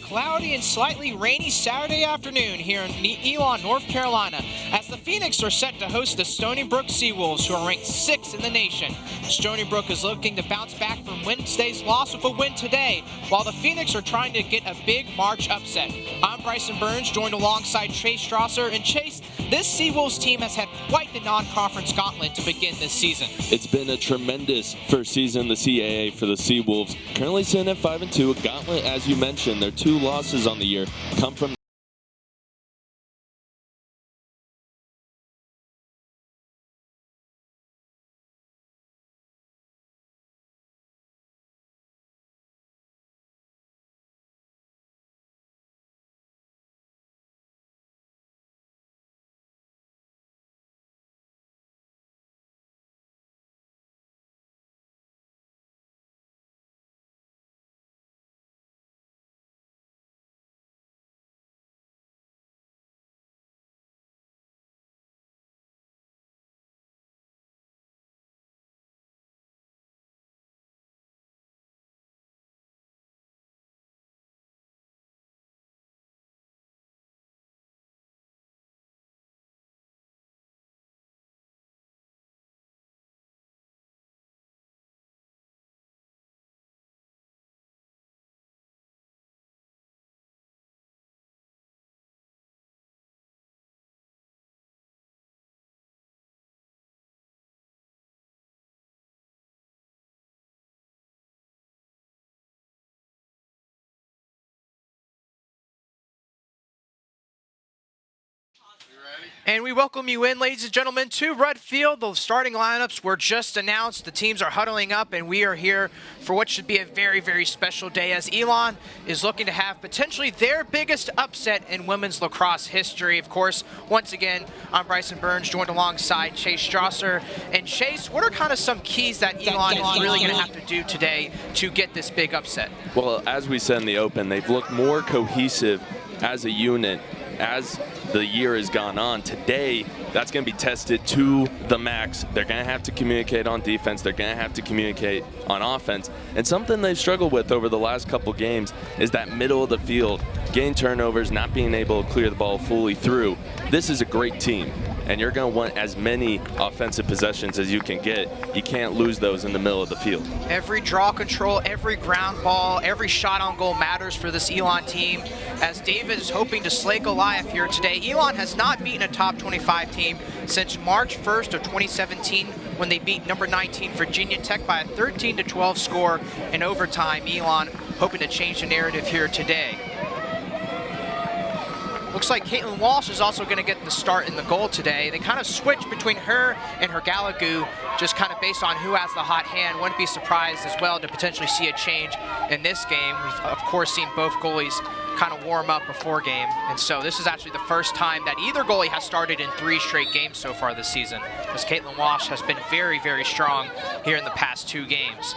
cloudy and slightly rainy Saturday afternoon here in Elon, North Carolina, as the Phoenix are set to host the Stony Brook Seawolves, who are ranked 6th in the nation. Stony Brook is looking to bounce back from Wednesday's loss with a win today, while the Phoenix are trying to get a big March upset. I'm Bryson Burns, joined alongside Chase Strasser. And Chase, this Seawolves team has had quite the non-conference gauntlet to begin this season. It's been a tremendous first season in the CAA for the Seawolves. Currently sitting at 5-2, a gauntlet, as you mentioned. Their 2 losses on the year come from And we welcome you in, ladies and gentlemen, to Rudd Field. The starting lineups were just announced. The teams are huddling up, and we are here for what should be a very, very special day, as Elon is looking to have potentially their biggest upset in women's lacrosse history. Of course, once again, I'm Bryson Burns, joined alongside Chase Strasser. And Chase, what are kind of some keys that Elon is really going to have to do today to get this big upset? Well, as we said in the open, they've looked more cohesive as a unit as the year has gone on. Today, that's going to be tested to the max. They're going to have to communicate on defense. They're going to have to communicate on offense. And something they've struggled with over the last couple games is that middle of the field, getting turnovers, not being able to clear the ball fully through. This is a great team, and you're going to want as many offensive possessions as you can get. You can't lose those in the middle of the field. Every draw control, every ground ball, every shot on goal matters for this Elon team, as David is hoping to slay Goliath here today. Elon has not beaten a top 25 team since March 1st of 2017, when they beat number 19 Virginia Tech by a 13-12 score in overtime. Elon hoping to change the narrative here today. Looks like Caitlin Walsh is also going to get the start in the goal today. They kind of switch between her and her Gallagher, just kind of based on who has the hot hand. Wouldn't be surprised as well to potentially see a change in this game. We've, of course, seen both goalies kind of warm up before game. And so this is actually the first time that either goalie has started in 3 straight games so far this season, as Caitlin Walsh has been very, very strong here in the past 2 games.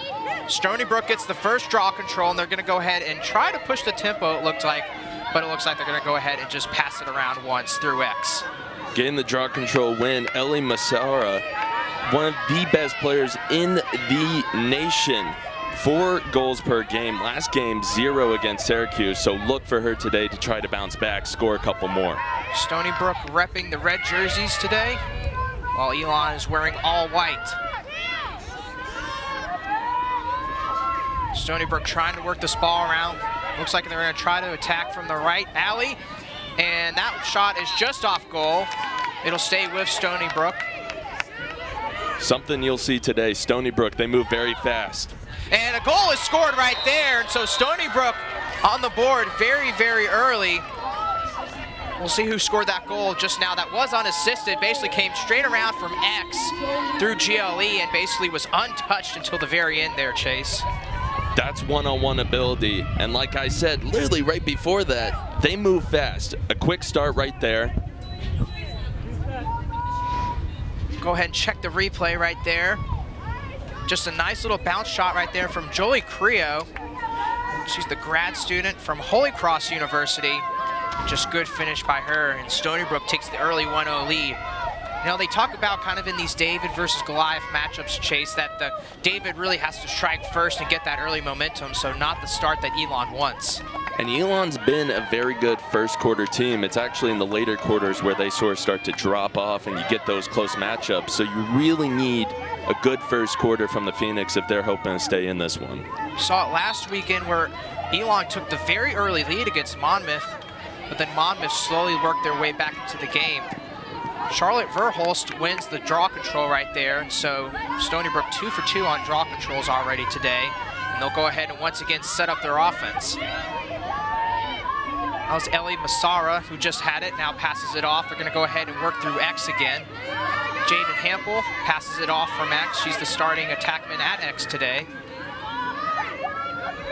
Stony Brook gets the first draw control, and they're going to go ahead and try to push the tempo, it looks like. But it looks like they're going to go ahead and just pass it around once through X. Getting the draw control win, Ellie Massara, one of the best players in the nation. 4 goals per game. Last game, 0 against Syracuse. So look for her today to try to bounce back, score a couple more. Stony Brook repping the red jerseys today, while Elon is wearing all white. Stony Brook trying to work this ball around. Looks like they're going to try to attack from the right alley, and that shot is just off goal. It'll stay with Stony Brook. Something you'll see today, Stony Brook, they move very fast. And a goal is scored right there, and so Stony Brook on the board very, very early. We'll see who scored that goal just now. That was unassisted, basically came straight around from X through GLE and basically was untouched until the very end there, Chase. That's one-on-one ability, and like I said, literally right before that, they move fast. A quick start right there. Go ahead and check the replay right there. Just a nice little bounce shot right there from Jolie Creo. She's the grad student from Holy Cross University. Just good finish by her, and Stony Brook takes the early 1-0 lead. You know, they talk about kind of in these David versus Goliath matchups, Chase, that the David really has to strike first and get that early momentum, so not the start that Elon wants. And Elon's been a very good first quarter team. It's actually in the later quarters where they sort of start to drop off and you get those close matchups. So you really need a good first quarter from the Phoenix if they're hoping to stay in this one. Saw it last weekend where Elon took the very early lead against Monmouth, but then Monmouth slowly worked their way back into the game. Charlotte Verhulst wins the draw control right there, so Stony Brook 2 for 2 on draw controls already today, and they'll go ahead and once again set up their offense. That was Ellie Massara, who just had it, now passes it off. They're going to go ahead and work through X again. Jaden Hampel passes it off from X. She's the starting attackman at X today.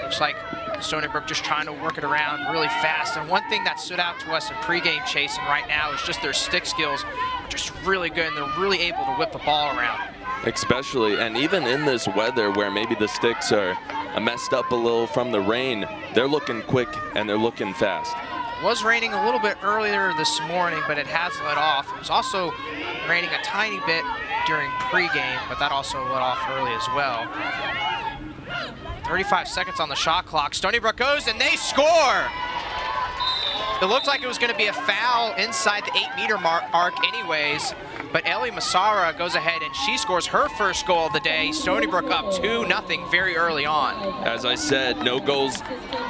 Looks like Stony Brook just trying to work it around really fast. And one thing that stood out to us in pregame chasing right now is just their stick skills are just really good, and they're really able to whip the ball around. Especially, and even in this weather where maybe the sticks are messed up a little from the rain, they're looking quick and they're looking fast. It was raining a little bit earlier this morning, but it has let off. It was also raining a tiny bit during pregame, but that also let off early as well. 35 seconds on the shot clock. Stony Brook goes and they score! It looked like it was going to be a foul inside the 8-meter arc anyways, but Ellie Massara goes ahead and she scores her first goal of the day. Stony Brook up 2-0 very early on. As I said, no goals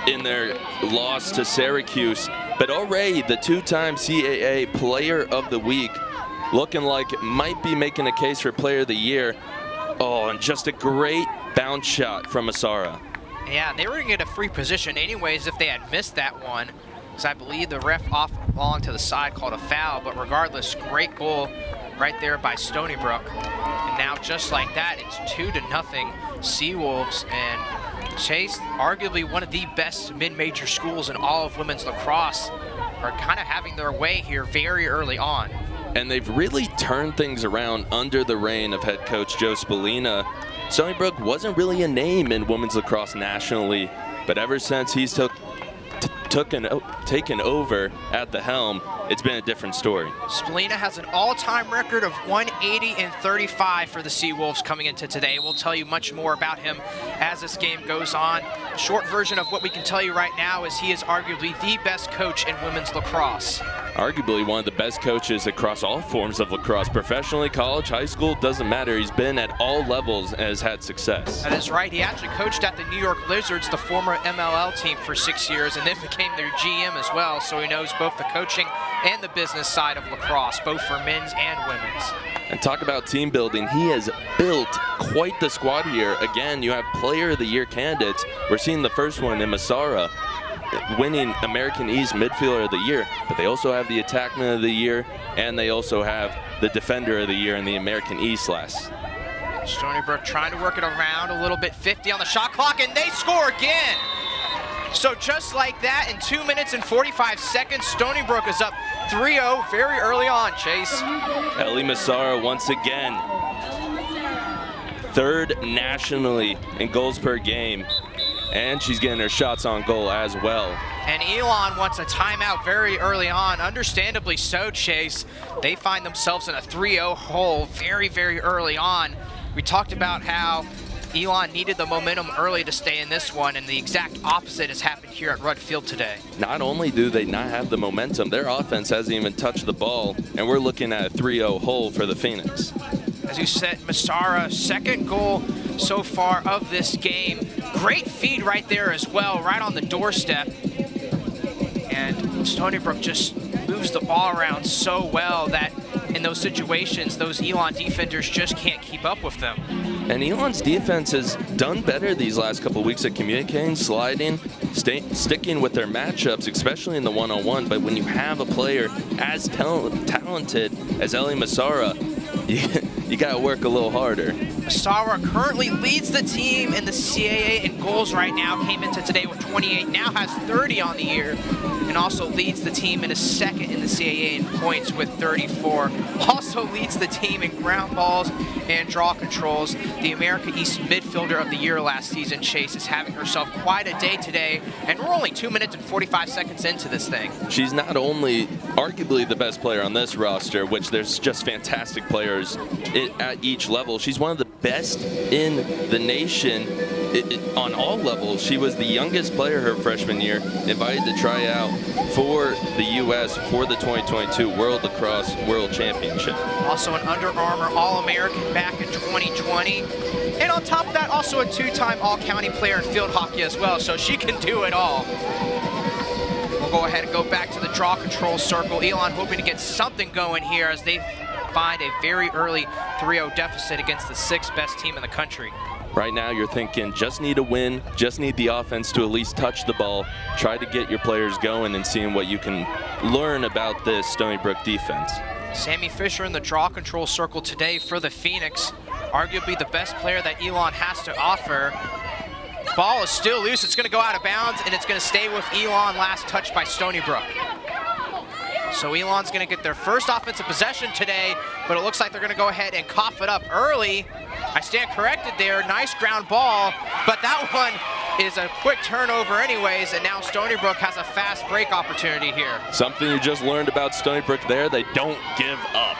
in their loss to Syracuse, but already the 2-time CAA Player of the Week, looking like it might be making a case for Player of the Year. Oh, and just a great bounce shot from Massara. Yeah, they were going to get a free position anyways if they had missed that one, because I believe the ref off along to the side called a foul, but regardless, great goal right there by Stony Brook. And now just like that, it's 2-0 Seawolves, and Chase, arguably one of the best mid-major schools in all of women's lacrosse, are kind of having their way here very early on. And they've really turned things around under the reign of head coach Joe Spallina. Stony Brook wasn't really a name in women's lacrosse nationally, but ever since he's taken over at the helm, it's been a different story. Spallina has an all-time record of 180-35 for the Seawolves coming into today. We'll tell you much more about him as this game goes on. A short version of what we can tell you right now is he is arguably the best coach in women's lacrosse. Arguably one of the best coaches across all forms of lacrosse, professionally, college, high school, doesn't matter. He's been at all levels and has had success. That is right. He actually coached at the New York Lizards, the former MLL team, for 6 years, and then became their GM as well, so he knows both the coaching and the business side of lacrosse, both for men's and women's. And talk about team building. He has built quite the squad here. Again, you have Player of the Year candidates. We're seeing the first one in Massara, winning American East Midfielder of the Year, but they also have the Attackman of the Year, and they also have the Defender of the Year in the American East last. Stony Brook trying to work it around a little bit, 50 on the shot clock, and they score again! So just like that, in 2 minutes and 45 seconds, Stony Brook is up 3-0 very early on, Chase. Ellie Massara once again, third nationally in goals per game, and she's getting her shots on goal as well. And Elon wants a timeout very early on, understandably so, Chase. They find themselves in a 3-0 hole very, very early on. We talked about how Elon needed the momentum early to stay in this one, and the exact opposite has happened here at Rudd Field today. Not only do they not have the momentum, their offense hasn't even touched the ball, and we're looking at a 3-0 hole for the Phoenix. As you said, Massara, second goal so far of this game. Great feed right there as well, right on the doorstep. And Stony Brook just moves the ball around so well that in those situations, those Elon defenders just can't keep up with them. And Elon's defense has done better these last couple of weeks at communicating, sliding, sticking with their matchups, especially in the one-on-one. But when you have a player as talented as Ellie Massara, you got to work a little harder. Masawa currently leads the team in the CAA in goals right now. Came into today with 28, now has 30 on the year, and also leads the team in a second in the CAA in points with 34. Also leads the team in ground balls and draw controls. The America East midfielder of the year last season, Chase, is having herself quite a day today, and we're only 2 minutes and 45 seconds into this thing. She's not only arguably the best player on this roster, which there's just fantastic players at each level. She's one of the best in the nation on all levels. She was the youngest player her freshman year, invited to try out for the U.S. for the 2022 World Lacrosse World Championship. Also an Under Armour All-American back in 2020. And on top of that, also a two-time All-County player in field hockey as well, so she can do it all. We'll go ahead and go back to the draw control circle. Elon hoping to get something going here as they find a very early 3-0 deficit against the 6th best team in the country. Right now you're thinking just need a win, just need the offense to at least touch the ball, try to get your players going and seeing what you can learn about this Stony Brook defense. Sammy Fisher in the draw control circle today for the Phoenix, arguably the best player that Elon has to offer. Ball is still loose, it's gonna go out of bounds and it's gonna stay with Elon, last touch by Stony Brook. So Elon's gonna get their first offensive possession today, but it looks like they're gonna go ahead and cough it up early. I stand corrected there, nice ground ball, but that one is a quick turnover anyways, and now Stony Brook has a fast break opportunity here. Something you just learned about Stony Brook there, they don't give up.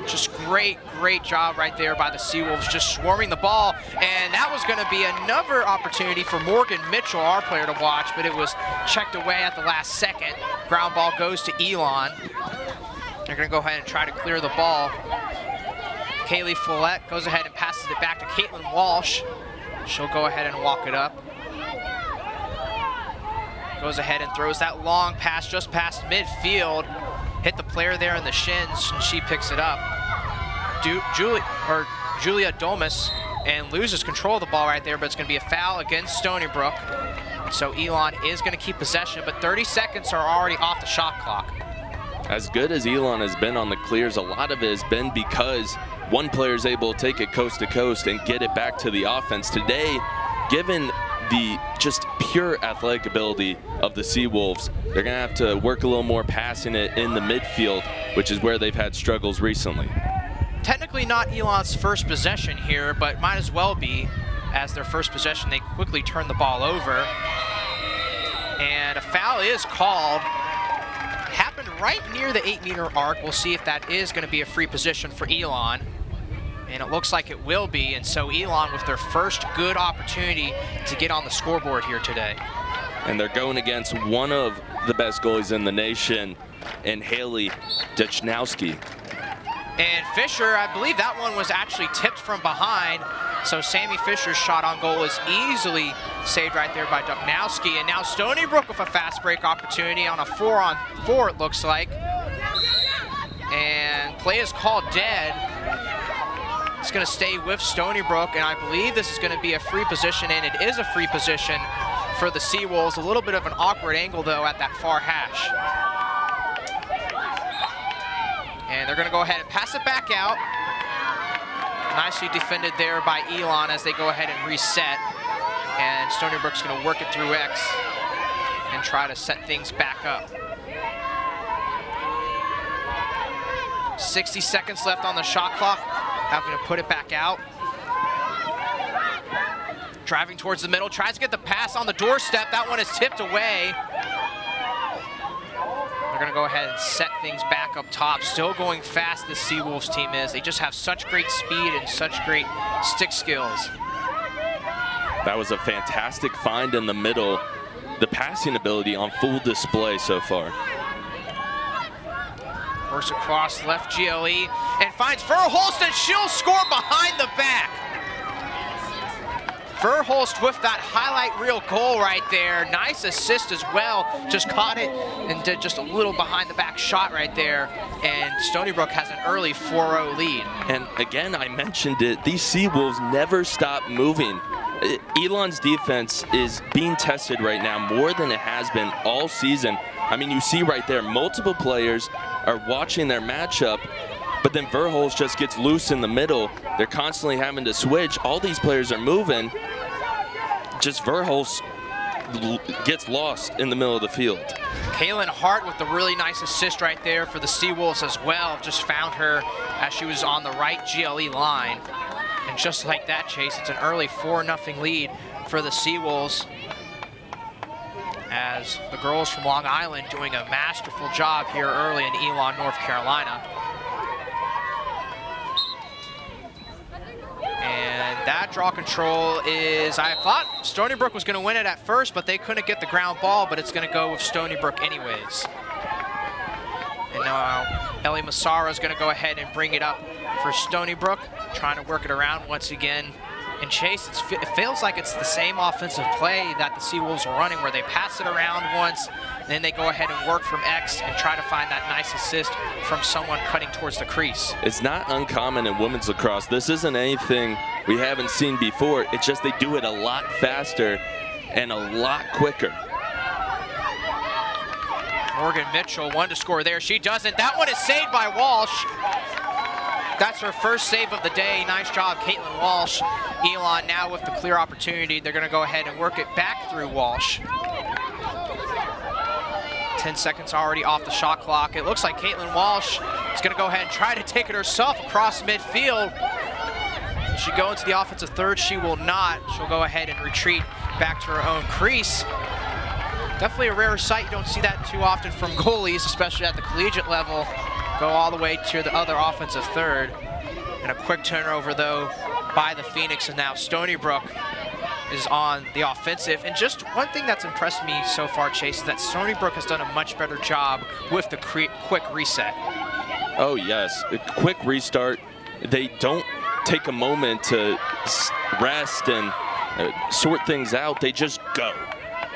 Just great job right there by the Seawolves, just swarming the ball, and that was gonna be another opportunity for Morgan Mitchell, our player, to watch, but it was checked away at the last second. Ground ball goes to Elon. They're gonna go ahead and try to clear the ball. Kaylee Follett goes ahead and passes it back to Caitlin Walsh. She'll go ahead and walk it up. Goes ahead and throws that long pass just past midfield. Hit the player there in the shins, and she picks it up. Julia Domus, and loses control of the ball right there, but it's going to be a foul against Stony Brook. So Elon is going to keep possession, but 30 seconds are already off the shot clock. As good as Elon has been on the clears, a lot of it has been because one player is able to take it coast to coast and get it back to the offense. Today, given the just pure athletic ability of the Seawolves, they're going to have to work a little more passing it in the midfield, which is where they've had struggles recently. Technically not Elon's first possession here, but might as well be, as their first possession. They quickly turn the ball over, and a foul is called. Happened right near the 8-meter arc. We'll see if that is going to be a free position for Elon, and it looks like it will be, and so Elon with their first good opportunity to get on the scoreboard here today. And they're going against one of the best goalies in the nation, and Haley Duchnowski. And Fisher, I believe that one was actually tipped from behind, so Sammy Fisher's shot on goal is easily saved right there by Duchnowski. And now Stony Brook with a fast break opportunity on a 4-on-4, it looks like. And play is called dead. It's going to stay with Stony Brook, and I believe this is going to be a free position, and it is a free position for the Seawolves. A little bit of an awkward angle, though, at that far hash. And they're going to go ahead and pass it back out. Nicely defended there by Elon as they go ahead and reset. And Stony Brook's going to work it through X and try to set things back up. 60 seconds left on the shot clock. Having to put it back out. Driving towards the middle, tries to get the pass on the doorstep. That one is tipped away. They're going to go ahead and set things back up top. Still going fast, this Seawolves team is. They just have such great speed and such great stick skills. That was a fantastic find in the middle. The passing ability on full display so far. Works across left GLE and finds Verhulst, and she'll score behind the back. Verhulst with that highlight reel goal right there. Nice assist as well. Just caught it and did just a little behind the back shot right there. And Stony Brook has an early 4-0 lead. And again, I mentioned it, these Seawolves never stop moving. Elon's defense is being tested right now more than it has been all season. I mean, you see right there, multiple players are watching their matchup, but then Verholz just gets loose in the middle. They're constantly having to switch. All these players are moving. Just Verholz gets lost in the middle of the field. Kaylin Hart with the really nice assist right there for the Seawolves as well. Just found her as she was on the right GLE line. And just like that, Chase, it's an early 4-0 lead for the Seawolves, as the girls from Long Island doing a masterful job here early in Elon, North Carolina. And that draw control is, I thought Stony Brook was going to win it at first, but they couldn't get the ground ball, but it's going to go with Stony Brook anyways. And now Ellie Massara is going to go ahead and bring it up for Stony Brook, trying to work it around once again. And Chase, it feels like it's the same offensive play that the Seawolves are running, where they pass it around once, and then they go ahead and work from X and try to find that nice assist from someone cutting towards the crease. It's not uncommon in women's lacrosse. This isn't anything we haven't seen before. It's just they do it a lot faster and a lot quicker. Morgan Mitchell wanted to score there. She doesn't. That one is saved by Walsh. That's her first save of the day. Nice job, Caitlin Walsh. Elon now with the clear opportunity. They're going to go ahead and work it back through Walsh. 10 seconds already off the shot clock. It looks like Caitlin Walsh is going to go ahead and try to take it herself across midfield. Will she go into the offensive third? She will not. She'll go ahead and retreat back to her own crease. Definitely a rare sight. You don't see that too often from goalies, especially at the collegiate level. Go all the way to the other offensive third. And a quick turnover, though, by the Phoenix, and now Stony Brook is on the offensive. And just one thing that's impressed me so far, Chase, is that Stony Brook has done a much better job with the quick reset. Oh, yes. A quick restart. They don't take a moment to rest and sort things out. They just go.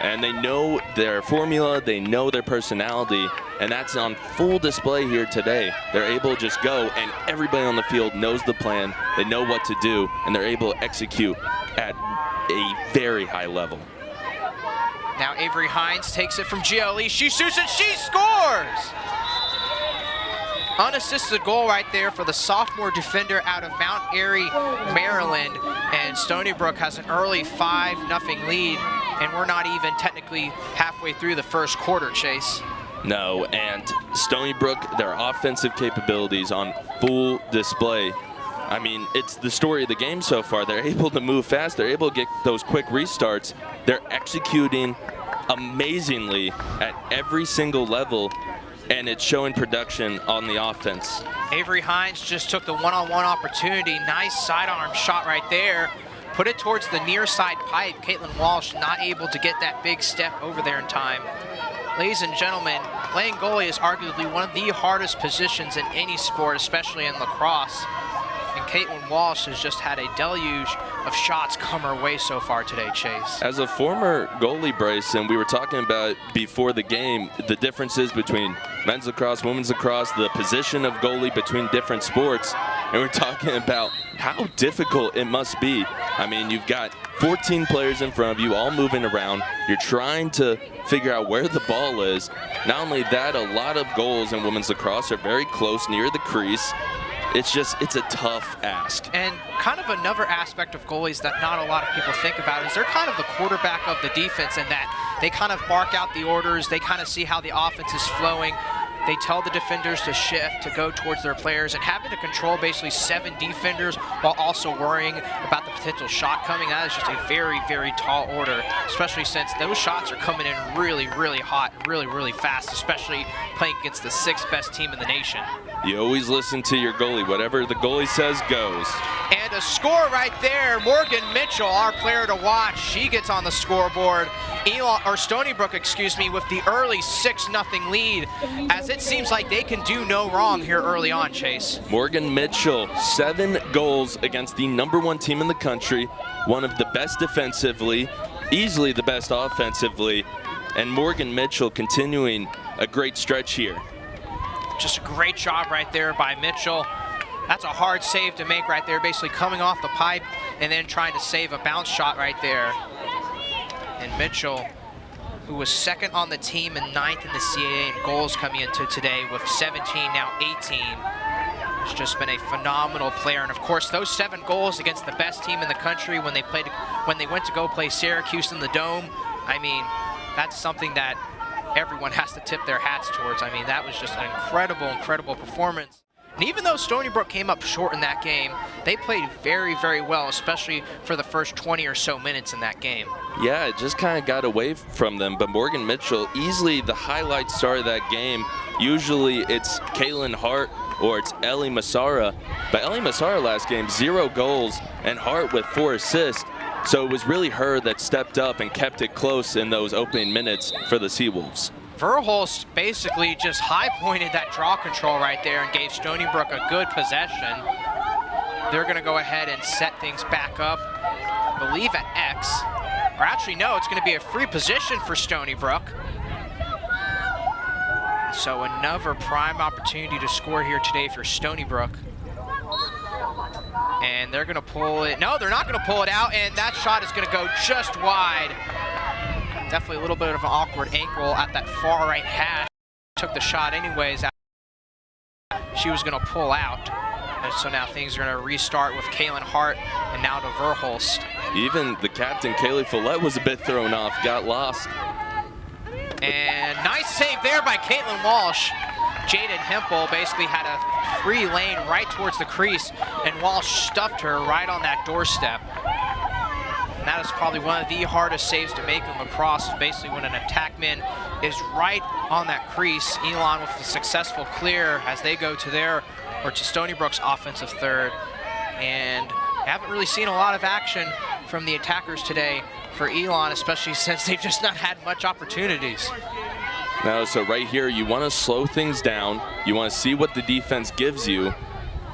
And they know their formula, they know their personality, and that's on full display here today. They're able to just go, and everybody on the field knows the plan, they know what to do, and they're able to execute at a very high level. Now Avery Hines takes it from GLE, she shoots it, she scores! Unassisted goal right there for the sophomore defender out of Mount Airy, Maryland, and Stony Brook has an early 5-0 lead, and we're not even technically halfway through the first quarter, Chase. No, and Stony Brook, their offensive capabilities on full display. I mean, it's the story of the game so far. They're able to move fast, they're able to get those quick restarts, they're executing amazingly at every single level, and it's showing production on the offense. Avery Hines just took the one-on-one opportunity. Nice sidearm shot right there. Put it towards the near side pipe. Caitlin Walsh not able to get that big step over there in time. Ladies and gentlemen, playing goalie is arguably one of the hardest positions in any sport, especially in lacrosse. And Caitlin Walsh has just had a deluge of shots come her way so far today, Chase. As a former goalie, Bryce, and we were talking about before the game, the differences between men's lacrosse, women's lacrosse, the position of goalie between different sports, and we're talking about how difficult it must be. I mean, you've got 14 players in front of you, all moving around. You're trying to figure out where the ball is. Not only that, a lot of goals in women's lacrosse are very close, near the crease. It's a tough ask. And kind of another aspect of goalies that not a lot of people think about is they're kind of the quarterback of the defense, in that they kind of bark out the orders, they kind of see how the offense is flowing. They tell the defenders to shift, to go towards their players, and having to control basically 7 defenders while also worrying about the potential shot coming, that is just a very, very tall order, especially since those shots are coming in really, really hot, really, really fast, especially playing against the 6th best team in the nation. You always listen to your goalie. Whatever the goalie says goes. And a score right there. Morgan Mitchell, our player to watch, she gets on the scoreboard. Stony Brook, excuse me, with the early 6-0 lead, as it seems like they can do no wrong here early on, Chase. Morgan Mitchell, 7 goals against the #1 team in the country, one of the best defensively, easily the best offensively, and Morgan Mitchell continuing a great stretch here. Just a great job right there by Mitchell. That's a hard save to make right there, basically coming off the pipe and then trying to save a bounce shot right there. And Mitchell, who was 2nd on the team and 9th in the CAA in goals coming into today with 17, now 18. has just been a phenomenal player. And of course, those 7 goals against the best team in the country when they went to go play Syracuse in the Dome, I mean, that's something that everyone has to tip their hats towards. I mean, that was just an incredible performance. And even though Stony Brook came up short in that game, they played very, very well, especially for the first 20 or so minutes in that game. Yeah, it just kind of got away from them, but Morgan Mitchell, easily the highlight star of that game. Usually it's Kaylin Hart or it's Ellie Massara, but Ellie Massara last game, 0 goals, and Hart with 4 assists. So it was really her that stepped up and kept it close in those opening minutes for the Seawolves. Verhulst basically just high-pointed that draw control right there and gave Stony Brook a good possession. They're going to go ahead and set things back up, I believe at X. Or actually, no, it's going to be a free position for Stony Brook. So another prime opportunity to score here today for Stony Brook. And they're going to pull it. No, they're not going to pull it out, and that shot is going to go just wide. Definitely a little bit of an awkward angle at that far right hash. Took the shot anyways. She was going to pull out. And so now things are going to restart with Kaylin Hart and now to Verhulst. Even the captain, Kaylee Follett, was a bit thrown off, got lost. And nice save there by Caitlin Walsh. Jaden Hempel basically had a free lane right towards the crease, and Walsh stuffed her right on that doorstep. And that is probably one of the hardest saves to make in lacrosse, is basically when an attackman is right on that crease. Elon with the successful clear as they go to Stony Brook's offensive third. And haven't really seen a lot of action from the attackers today for Elon, especially since they've just not had much opportunities. Now, so right here, you want to slow things down. You want to see what the defense gives you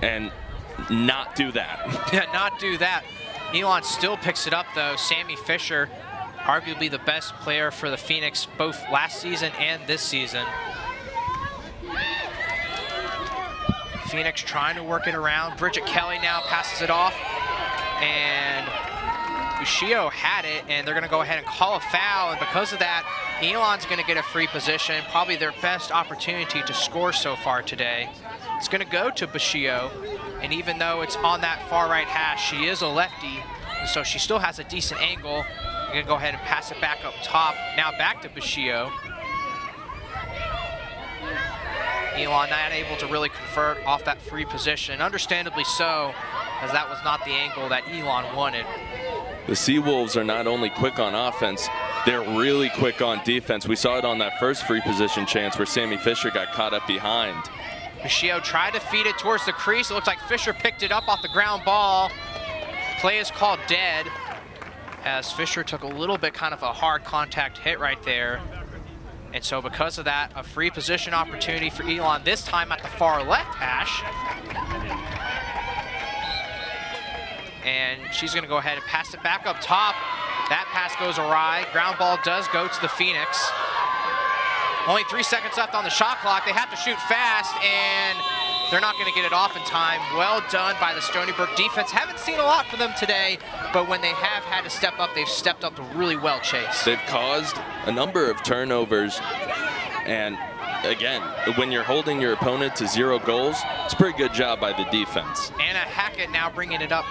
and not do that. Yeah, not do that. Elon still picks it up, though. Sammy Fisher, arguably the best player for the Phoenix both last season and this season. Phoenix trying to work it around. Bridget Kelly now passes it off. And Bushio had it, and they're going to go ahead and call a foul. And because of that, Elon's going to get a free position, probably their best opportunity to score so far today. It's going to go to Bushio, and even though it's on that far right hash, she is a lefty, and so she still has a decent angle. They're going to go ahead and pass it back up top. Now back to Bushio. Elon not able to really convert off that free position, understandably so, as that was not the angle that Elon wanted. The Seawolves are not only quick on offense, they're really quick on defense. We saw it on that first free position chance where Sammy Fisher got caught up behind. Bushio tried to feed it towards the crease. It looks like Fisher picked it up off the ground ball. Play is called dead, as Fisher took a little bit kind of a hard contact hit right there. And so because of that, a free position opportunity for Elon, this time at the far left hash. And she's going to go ahead and pass it back up top. That pass goes awry. Ground ball does go to the Phoenix. Only 3 seconds left on the shot clock. They have to shoot fast, and they're not going to get it off in time. Well done by the Stony Brook defense. Haven't seen a lot from them today, but when they have had to step up, they've stepped up really well, Chase. They've caused a number of turnovers, and again, when you're holding your opponent to 0 goals, it's a pretty good job by the defense. Anna Hackett now bringing it up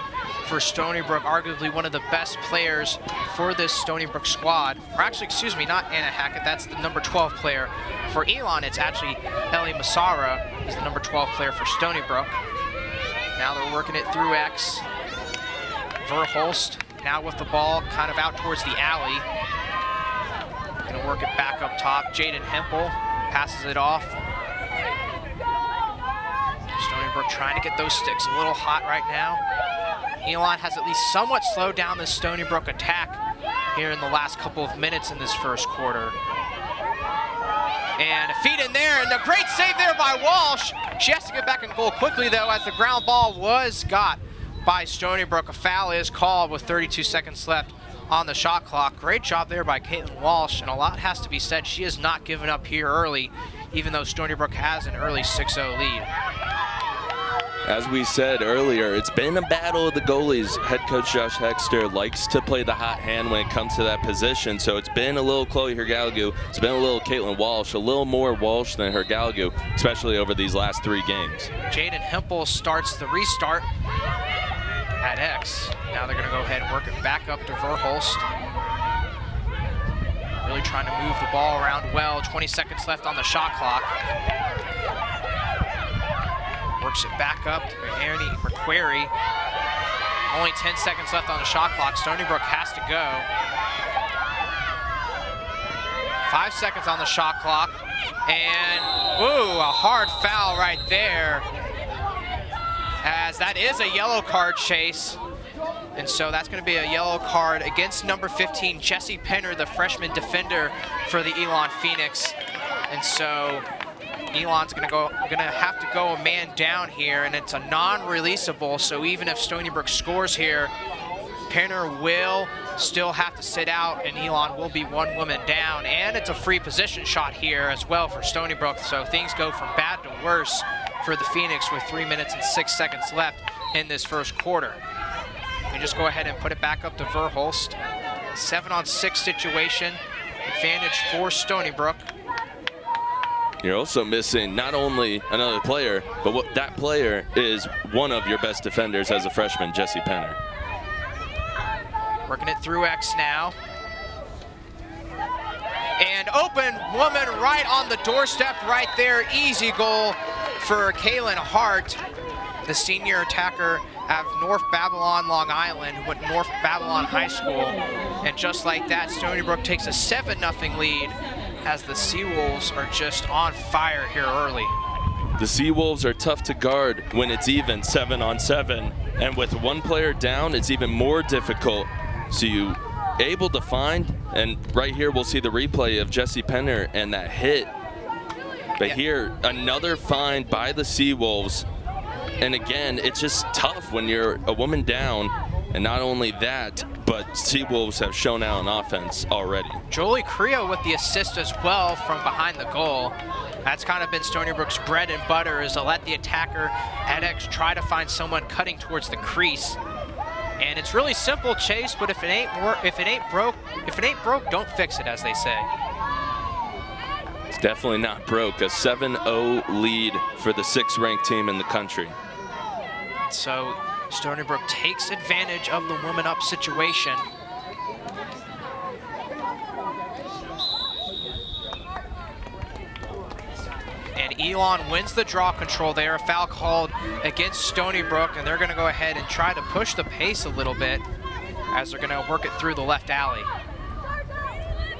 for Stony Brook, arguably one of the best players for this Stony Brook squad. Or actually, excuse me, not Anna Hackett, that's the number 12 player. For Elon, it's actually Ellie Massara, who's the number 12 player for Stony Brook. Now they're working it through X. Verhulst now with the ball kind of out towards the alley. Gonna work it back up top. Jaden Hempel passes it off. Stony Brook trying to get those sticks a little hot right now. Elon has at least somewhat slowed down this Stony Brook attack here in the last couple of minutes in this first quarter. And a feed in there, and a great save there by Walsh. She has to get back in goal quickly, though, as the ground ball was got by Stony Brook. A foul is called with 32 seconds left on the shot clock. Great job there by Caitlin Walsh, and a lot has to be said. She has not given up here early, even though Stony Brook has an early 6-0 lead. As we said earlier, it's been a battle of the goalies. Head coach Josh Hexter likes to play the hot hand when it comes to that position, so it's been a little Chloe Hergalagou, it's been a little Caitlin Walsh, a little more Walsh than Hergalagou, especially over these last 3 games. Jaden Hempel starts the restart at X. Now they're going to go ahead and work it back up to Verhulst. Really trying to move the ball around well. 20 seconds left on the shot clock. Works it back up to Annie McQuarrie. Only 10 seconds left on the shot clock. Stony Brook has to go. 5 seconds on the shot clock. And, ooh, a hard foul right there. As that is a yellow card, Chase. And so that's going to be a yellow card against number 15, Jessie Penner, the freshman defender for the Elon Phoenix. And so Elon's going to have to go a man down here, and it's a non-releasable. So even if Stony Brook scores here, Penner will still have to sit out, and Elon will be 1 woman down. And it's a free position shot here as well for Stony Brook. So things go from bad to worse for the Phoenix with 3 minutes and 6 seconds left in this first quarter. We just go ahead and put it back up to Verhulst. 7-on-6 situation, advantage for Stony Brook. You're also missing not only another player, but that player is one of your best defenders as a freshman, Jessie Penner. Working it through X now. And open woman right on the doorstep right there. Easy goal for Kaylin Hart, the senior attacker of North Babylon, Long Island, who went to North Babylon High School. And just like that, Stony Brook takes a 7-0 lead as the Seawolves are just on fire here early. The Seawolves are tough to guard when it's even 7-on-7. And with 1 player down, it's even more difficult. So you able to find, and right here we'll see the replay of Jessie Penner and that hit. But here, another find by the Seawolves. And again, it's just tough when you're a woman down, and not only that, but Seawolves have shown out on offense already. Jolie Creo with the assist as well from behind the goal. That's kind of been Stony Brook's bread and butter, is to let the attacker at X try to find someone cutting towards the crease. And it's really simple, Chase, but if it ain't broke, don't fix it, as they say. It's definitely not broke. A 7-0 lead for the 6th-ranked team in the country. So Stony Brook takes advantage of the woman up situation. And Elon wins the draw control there. A foul called against Stony Brook, and they're going to go ahead and try to push the pace a little bit as they're going to work it through the left alley.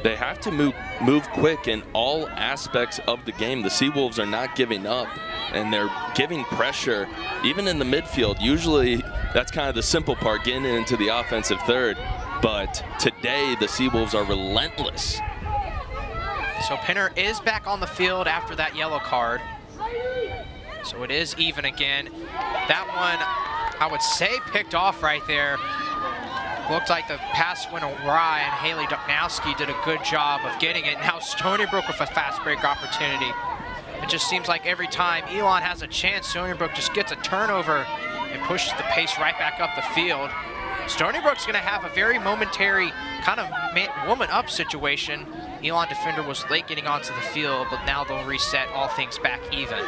They have to move quick in all aspects of the game. The Seawolves are not giving up, and they're giving pressure even in the midfield. Usually that's kind of the simple part, getting into the offensive third. But today the Seawolves are relentless. So Penner is back on the field after that yellow card. So it is even again. That one, I would say, picked off right there. Looked like the pass went awry, and Haley Duknowski did a good job of getting it. Now Stony Brook with a fast break opportunity. It just seems like every time Elon has a chance, Stony Brook just gets a turnover and pushes the pace right back up the field. Stony Brook's going to have a very momentary kind of woman up situation. Elon defender was late getting onto the field, but now they'll reset all things back even.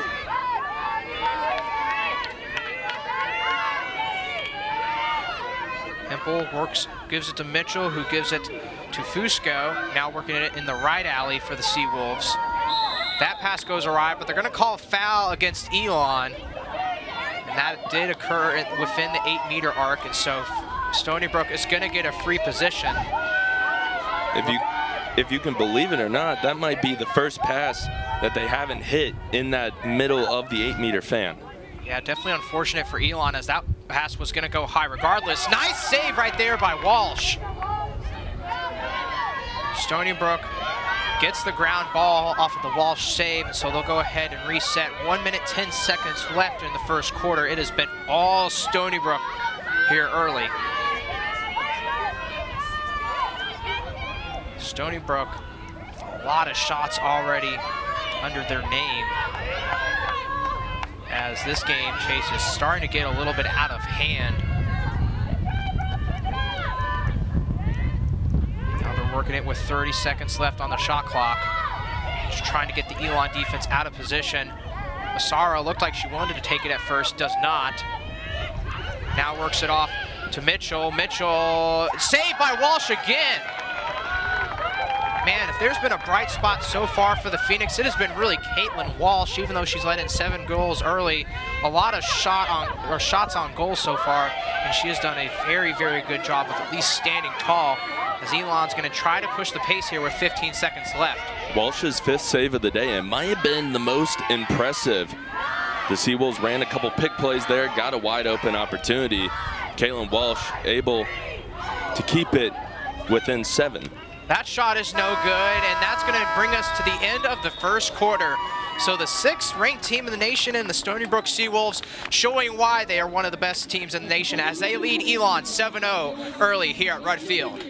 Hempel works, gives it to Mitchell, who gives it to Fusco. Now working it in the right alley for the Seawolves. That pass goes awry, but they're going to call a foul against Elon. And that did occur within the 8-meter arc, and so Stony Brook is going to get a free position. If you can believe it or not, that might be the first pass that they haven't hit in that middle of the 8-meter fan. Yeah, definitely unfortunate for Elon, as that pass was going to go high regardless. Nice save right there by Walsh. Stony Brook gets the ground ball off of the Walsh save, so they'll go ahead and reset. 1 minute, 10 seconds left in the first quarter. It has been all Stony Brook here early. Stony Brook, a lot of shots already under their name. as this game, Chase, is starting to get a little bit out of hand. Now they're working it with 30 seconds left on the shot clock. Just trying to get the Elon defense out of position. Massara looked like she wanted to take it at first, does not. Now works it off to Mitchell. Mitchell, saved by Walsh again. Man, if there's been a bright spot so far for the Phoenix, it has been really Caitlin Walsh, even though she's let in 7 goals early. A lot of shots on goal so far, and she has done a very, very good job of at least standing tall, as Elon's going to try to push the pace here with 15 seconds left. Walsh's 5th save of the day, and might have been the most impressive. The Seawolves ran a couple pick plays there, got a wide open opportunity. Caitlin Walsh able to keep it within 7. That shot is no good, and that's going to bring us to the end of the first quarter. So the 6th ranked team in the nation in the Stony Brook Seawolves, showing why they are one of the best teams in the nation as they lead Elon 7-0 early here at Rudd Field.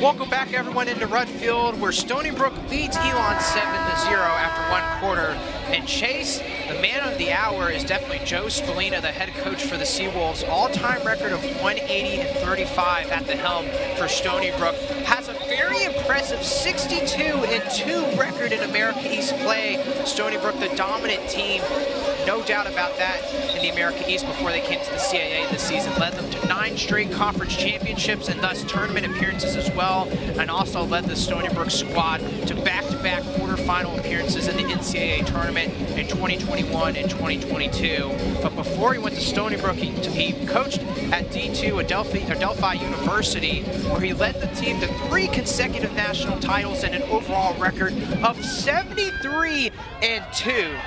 Welcome back, everyone, into Rudd Field, where Stony Brook leads Elon 7-0 after 1 quarter. And Chase, the man of the hour, is definitely Joe Spallina, the head coach for the Seawolves. All-time record of 180-35 at the helm for Stony Brook. Has a very impressive 62-2 record in America East play. Stony Brook, the dominant team, no doubt about that, in the America East before they came to the CAA this season. Led them to 9 straight conference championships and thus tournament appearances as well, and also led the Stony Brook squad to back-to-back quarterfinal appearances in the NCAA tournament in 2021 and 2022. But before he went to Stony Brook, he coached at D2 at Delphi University, where he led the team to 3 consecutive national titles and an overall record of 73-2.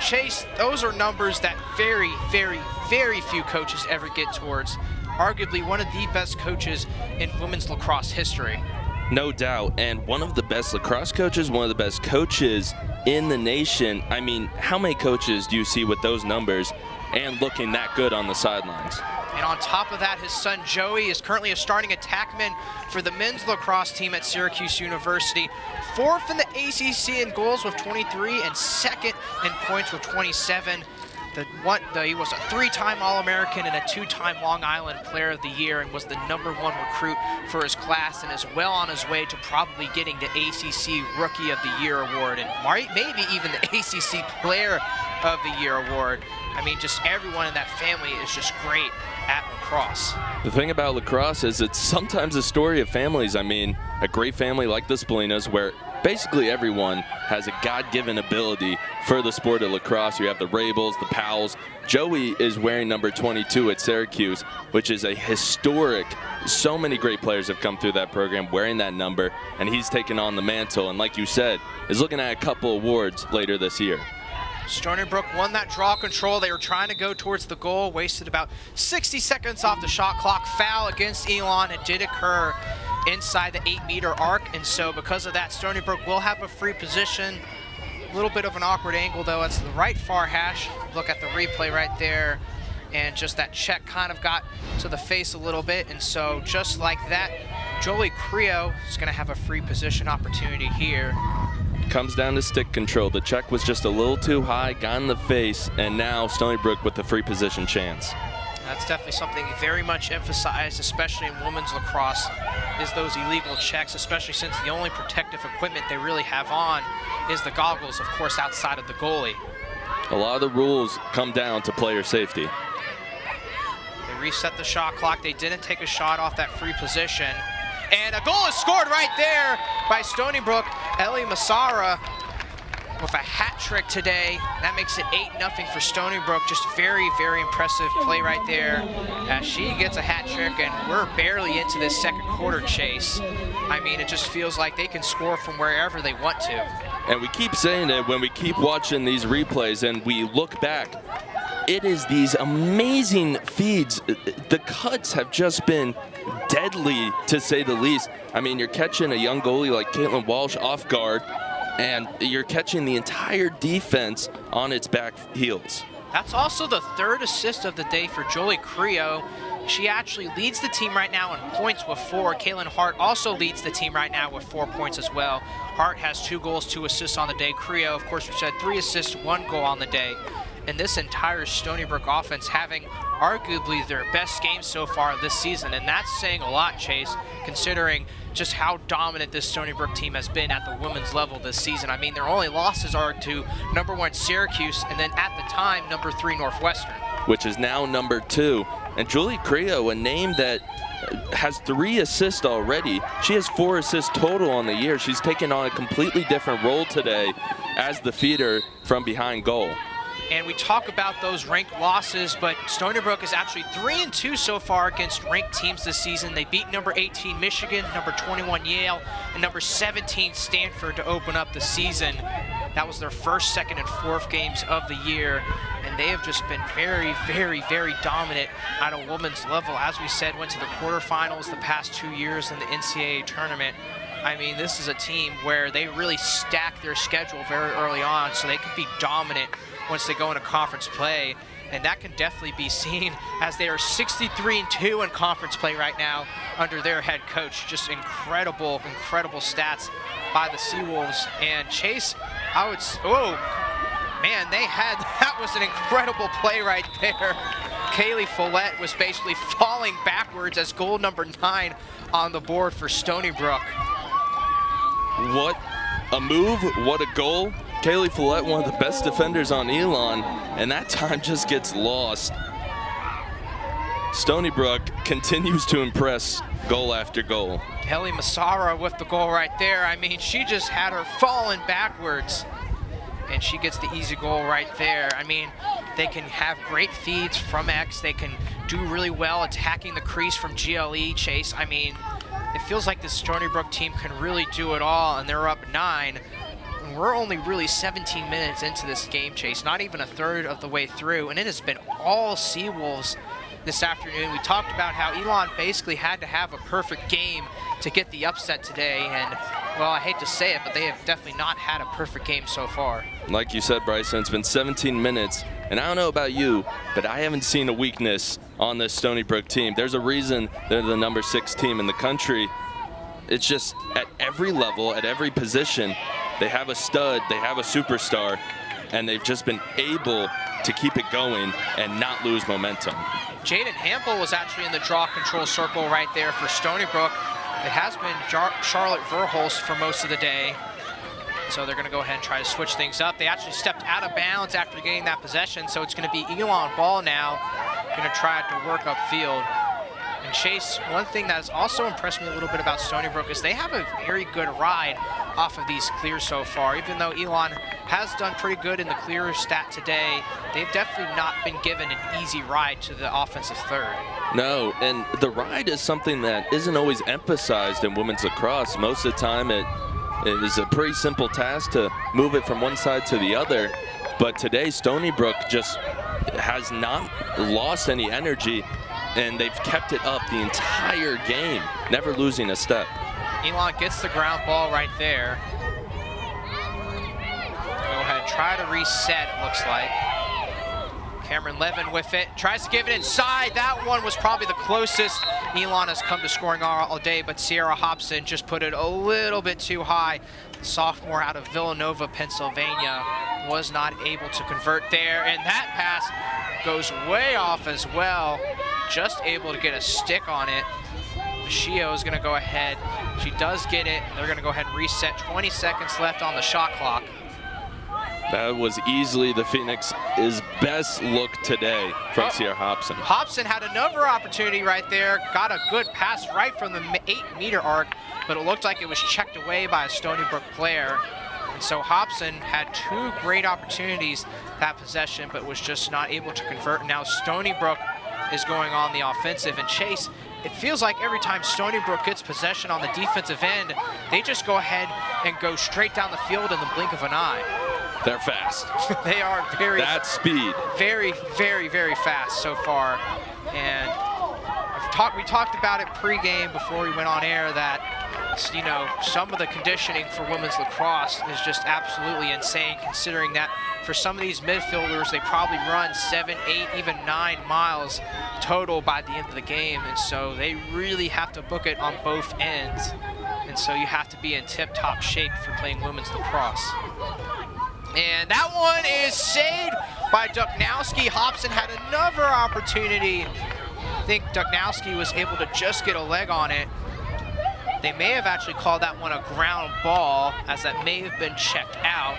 Chase, those are numbers that very, very, very few coaches ever get towards. Arguably one of the best coaches in women's lacrosse history. No doubt, and one of the best lacrosse coaches, one of the best coaches in the nation. I mean, how many coaches do you see with those numbers and looking that good on the sidelines? And on top of that, his son Joey is currently a starting attackman for the men's lacrosse team at Syracuse University. 4th in the ACC in goals with 23 and 2nd in points with 27. He was a 3-time All-American and a 2-time Long Island Player of the Year, and was the #1 recruit for his class, and is well on his way to probably getting the ACC Rookie of the Year award, and maybe even the ACC Player of the Year award. I mean, just everyone in that family is just great at lacrosse. The thing about lacrosse is it's sometimes a story of families. I mean, a great family like the Spallinas, where basically everyone has a God-given ability for the sport of lacrosse. You have the Rabels, the Powells. Joey is wearing number 22 at Syracuse, which is a historic. So many great players have come through that program wearing that number, and he's taken on the mantle, and like you said, is looking at a couple awards later this year. Stony Brook won that draw control. They were trying to go towards the goal, wasted about 60 seconds off the shot clock. Foul against Elon. It did occur inside the 8-meter arc, and so because of that, Stony Brook will have a free position. A little bit of an awkward angle, though. It's the right far hash. Look at the replay right there, and just that check kind of got to the face a little bit, and so just like that, Jolie Creo is going to have a free position opportunity here. Comes down to stick control. The check was just a little too high, got in the face, and now Stony Brook with the free position chance. That's definitely something very much emphasized, especially in women's lacrosse, is those illegal checks, especially since the only protective equipment they really have on is the goggles, of course, outside of the goalie. A lot of the rules come down to player safety. They reset the shot clock. They didn't take a shot off that free position. And a goal is scored right there by Stony Brook. Ellie Massara with a hat trick today. That makes it 8-0 for Stony Brook. Just very, very impressive play right there as she gets a hat trick, and we're barely into this second quarter, Chase. I mean, it just feels like they can score from wherever they want to. And we keep saying it when we keep watching these replays and we look back. It is these amazing feeds. The cuts have just been deadly, to say the least. I mean, you're catching a young goalie like Caitlin Walsh off guard, and you're catching the entire defense on its back heels. That's also the 3rd assist of the day for Jolie Creo. She actually leads the team right now in points with 4. Kaylin Hart also leads the team right now with 4 points as well. Hart has 2 goals, 2 assists on the day. Creo, of course, we said 3 assists, 1 goal on the day. and this entire Stony Brook offense having arguably their best game so far this season. And that's saying a lot, Chase, considering just how dominant this Stony Brook team has been at the women's level this season. I mean, their only losses are to #1 Syracuse and then at the time #3 Northwestern, which is now #2. And Julie Creo, a name that has 3 assists already. She has 4 assists total on the year. She's taken on a completely different role today as the feeder from behind goal. And we talk about those ranked losses, but Stony Brook is actually 3-2 so far against ranked teams this season. They beat #18 Michigan, #21 Yale, and #17 Stanford to open up the season. That was their first, second, and fourth games of the year. And they have just been very, very, very dominant at a women's level. As we said, went to the quarterfinals the past 2 years in the NCAA tournament. I mean, this is a team where they really stack their schedule very early on so they can be dominant once they go into conference play. And that can definitely be seen as they are 63-2 in conference play right now under their head coach. Just incredible, incredible stats by the Seawolves. And Chase, oh, man, that was an incredible play right there. Kaylee Follett was basically falling backwards as goal #9 on the board for Stony Brook. What a move, what a goal. Kaylee Follett, one of the best defenders on Elon, and that time just gets lost. Stony Brook continues to impress goal after goal. Kelly Massara with the goal right there. I mean, she just had her falling backwards, and she gets the easy goal right there. I mean, they can have great feeds from X. They can do really well attacking the crease from GLE, Chase. I mean, it feels like this Stony Brook team can really do it all, and they're up 9. And we're only really 17 minutes into this game, Chase, not even a third of the way through, and it has been all Seawolves this afternoon. We talked about how Elon basically had to have a perfect game to get the upset today, and, well, I hate to say it, but they have definitely not had a perfect game so far. Like you said, Bryson, it's been 17 minutes, and I don't know about you, but I haven't seen a weakness on this Stony Brook team. There's a reason they're the #6 team in the country. It's just at every level, at every position, they have a stud, they have a superstar, and they've just been able to keep it going and not lose momentum. Jaden Hampel was actually in the draw control circle right there for Stony Brook. It has been Charlotte Verhulst for most of the day. So they're going to go ahead and try to switch things up. They actually stepped out of bounds after getting that possession, so it's going to be Elon ball now. Going to try to work upfield. And Chase, one thing that has also impressed me a little bit about Stony Brook is they have a very good ride off of these clears so far. Even though Elon has done pretty good in the clear stat today, they've definitely not been given an easy ride to the offensive third. No, and the ride is something that isn't always emphasized in women's lacrosse. Most of the time it is a pretty simple task to move it from one side to the other. But today, Stony Brook just has not lost any energy, and they've kept it up the entire game, never losing a step. Elon gets the ground ball right there. Go ahead, try to reset, it looks like. Cameron Levin with it, tries to give it inside. That one was probably the closest Elon has come to scoring all day, but Sierra Hobson just put it a little bit too high. The sophomore out of Villanova, Pennsylvania, was not able to convert there, and that pass goes way off as well. Just able to get a stick on it. Shio is going to go ahead. She does get it. They're going to go ahead and reset. 20 seconds left on the shot clock. That was easily the Phoenix's best look today from Sierra Hobson. Hobson had another opportunity right there. Got a good pass right from the 8-meter arc, but it looked like it was checked away by a Stony Brook player. And so Hobson had 2 great opportunities that possession, but was just not able to convert. Now Stony Brook is going on the offensive. And Chase, it feels like every time Stony Brook gets possession on the defensive end, they just go ahead and go straight down the field in the blink of an eye. They're fast. They are very... That speed. Very, very, very fast so far. And we talked about it pre-game before we went on air that, you know, some of the conditioning for women's lacrosse is just absolutely insane, considering that for some of these midfielders, they probably run 7, 8, even 9 miles total by the end of the game. And so they really have to book it on both ends. And so you have to be in tip-top shape for playing women's lacrosse. And that one is saved by Duchnowski. Hobson had another opportunity. I think Duchnowski was able to just get a leg on it. They may have actually called that one a ground ball, as that may have been checked out.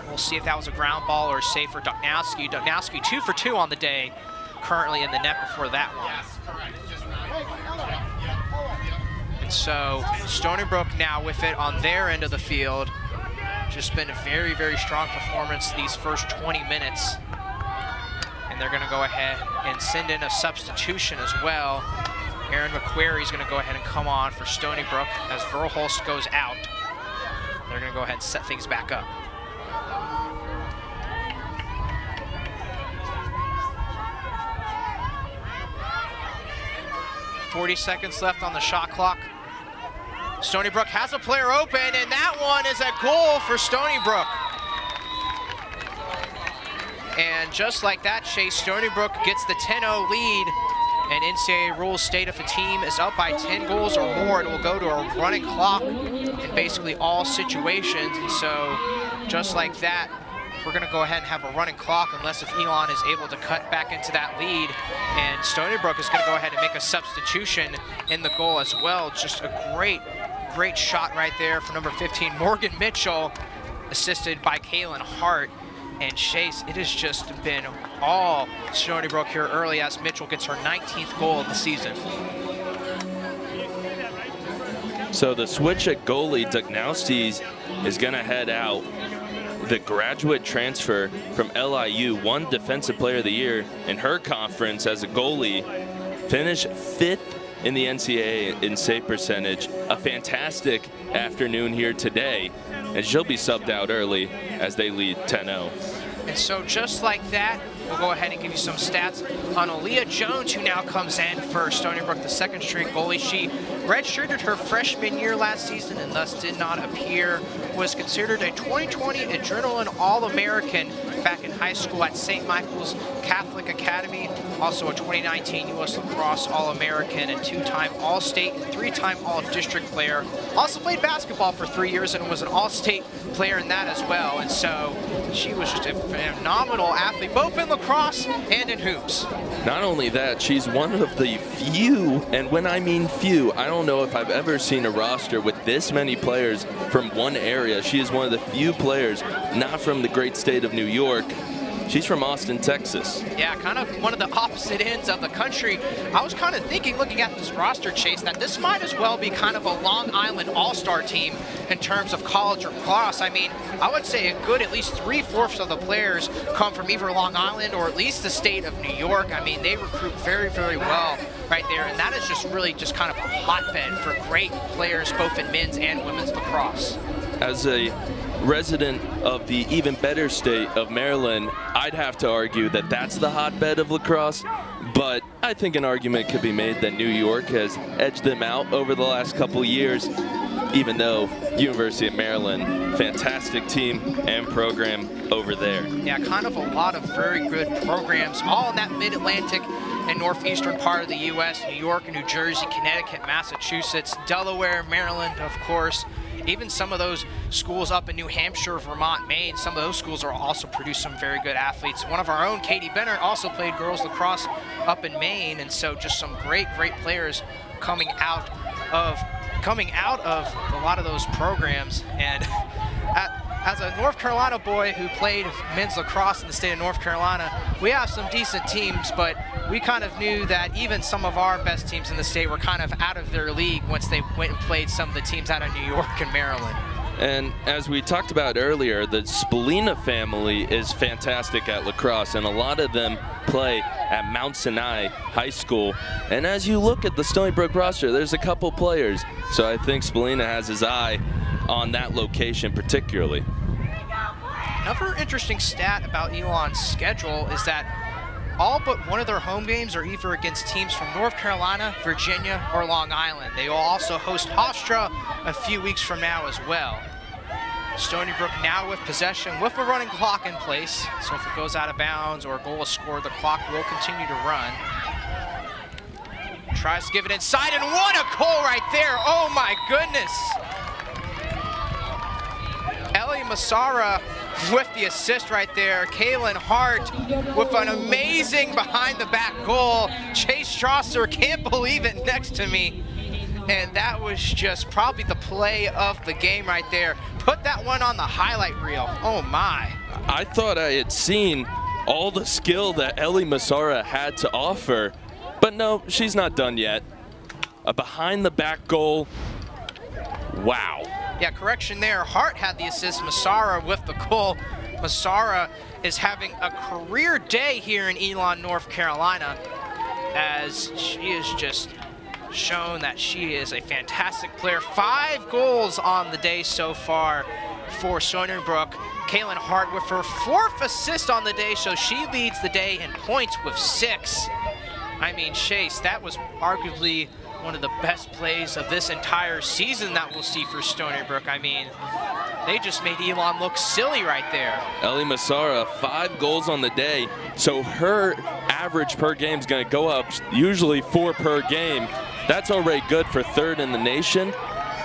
We'll see if that was a ground ball or safe for Duchnowski. Duchnowski 2 for 2 on the day, currently in the net before that one. Yes, correct. Just And so Stony Brook now with it on their end of the field. Just been a very, very strong performance these first 20 minutes. And they're going to go ahead and send in a substitution as well. Aaron McQuarrie is going to go ahead and come on for Stony Brook as Verhulst goes out. They're going to go ahead and set things back up. .40 seconds left on the shot clock. Stony Brook has a player open, and that one is a goal for Stony Brook. And just like that, Chase, Stony Brook gets the 10-0 lead, and NCAA rules state if a team is up by 10 goals or more, it will go to a running clock in basically all situations. And so just like that, we're going to go ahead and have a running clock unless if Elon is able to cut back into that lead. And Stony Brook is going to go ahead and make a substitution in the goal as well. Just a great shot right there for number 15, Morgan Mitchell, assisted by Kaylin Hart. And Chase, it has just been all Stony Brook here early as Mitchell gets her 19th goal of the season. So the switch at goalie, Duchnowski is going to head out. The graduate transfer from LIU, won Defensive Player of the Year in her conference as a goalie, finished 5th in the NCAA in save percentage. A fantastic afternoon here today, and she'll be subbed out early as they lead 10-0. And so just like that, we'll go ahead and give you some stats on Aaliyah Jones, who now comes in for Stony Brook, the second string goalie. She redshirted her freshman year last season and thus did not appear. Was considered a 2020 Adrenaline All-American back in high school at St. Michael's Catholic Academy. Also a 2019 U.S. Lacrosse All-American and 2-time All-State and 3-time All-District player. Also played basketball for 3 years and was an All-State player in that as well. And so she was just a phenomenal athlete, both in lacrosse and in hoops. Not only that, she's one of the few, and when I mean few, I don't know if I've ever seen a roster with this many players from one area. She is one of the few players not from the great state of New York. She's from Austin, Texas. Yeah, kind of one of the opposite ends of the country. I was kind of thinking, looking at this roster, Chase, that this might as well be kind of a Long Island all-star team in terms of college lacrosse. I mean, I would say a good at least 3/4 of the players come from either Long Island or at least the state of New York. I mean, they recruit very, very well right there, and that is just really just kind of a hotbed for great players both in men's and women's lacrosse. As a resident of the even better state of Maryland, I'd have to argue that that's the hotbed of lacrosse, but I think an argument could be made that New York has edged them out over the last couple years, even though University of Maryland, fantastic team and program over there. Yeah, kind of a lot of very good programs, all in that mid-Atlantic and northeastern part of the U.S., New York, New Jersey, Connecticut, Massachusetts, Delaware, Maryland, of course. Even some of those schools up in New Hampshire, Vermont, Maine, some of those schools are also produce some very good athletes. One of our own, Katie Bennett, also played girls lacrosse up in Maine, and so just some great players coming out of a lot of those programs. And as a North Carolina boy who played men's lacrosse in the state of North Carolina, we have some decent teams, but we kind of knew that even some of our best teams in the state were kind of out of their league once they went and played some of the teams out of New York and Maryland. And as we talked about earlier, the Spalina family is fantastic at lacrosse, and a lot of them play at Mount Sinai High School. And as you look at the Stony Brook roster, there's a couple players. So I think Spalina has his eye on that location particularly. Another interesting stat about Elon's schedule is that all but one of their home games are either against teams from North Carolina, Virginia, or Long Island. They will also host Hofstra a few weeks from now as well. Stony Brook now with possession with a running clock in place. So if it goes out of bounds or a goal is scored, the clock will continue to run. Tries to give it inside, and what a goal right there. Oh my goodness. Ellie Massara with the assist right there. Kaylin Hart with an amazing behind-the-back goal. Chase Strasser can't believe it next to me. And that was just probably the play of the game right there. Put that one on the highlight reel. Oh, my. I thought I had seen all the skill that Ellie Massara had to offer, but no, she's not done yet. A behind-the-back goal. Wow. Yeah, correction there. Hart had the assist. Massara with the goal. Massara is having a career day here in Elon, North Carolina, as she is just shown that she is a fantastic player. 5 goals on the day so far for Stony Brook. Kaylin Hart with her 4th assist on the day, so she leads the day in points with 6. I mean, Chase, that was arguably one of the best plays of this entire season that we'll see for Stony Brook. I mean, they just made Elon look silly right there. Ellie Massara, 5 goals on the day, so her average per game is going to go up, usually 4 per game. That's already good for 3rd in the nation.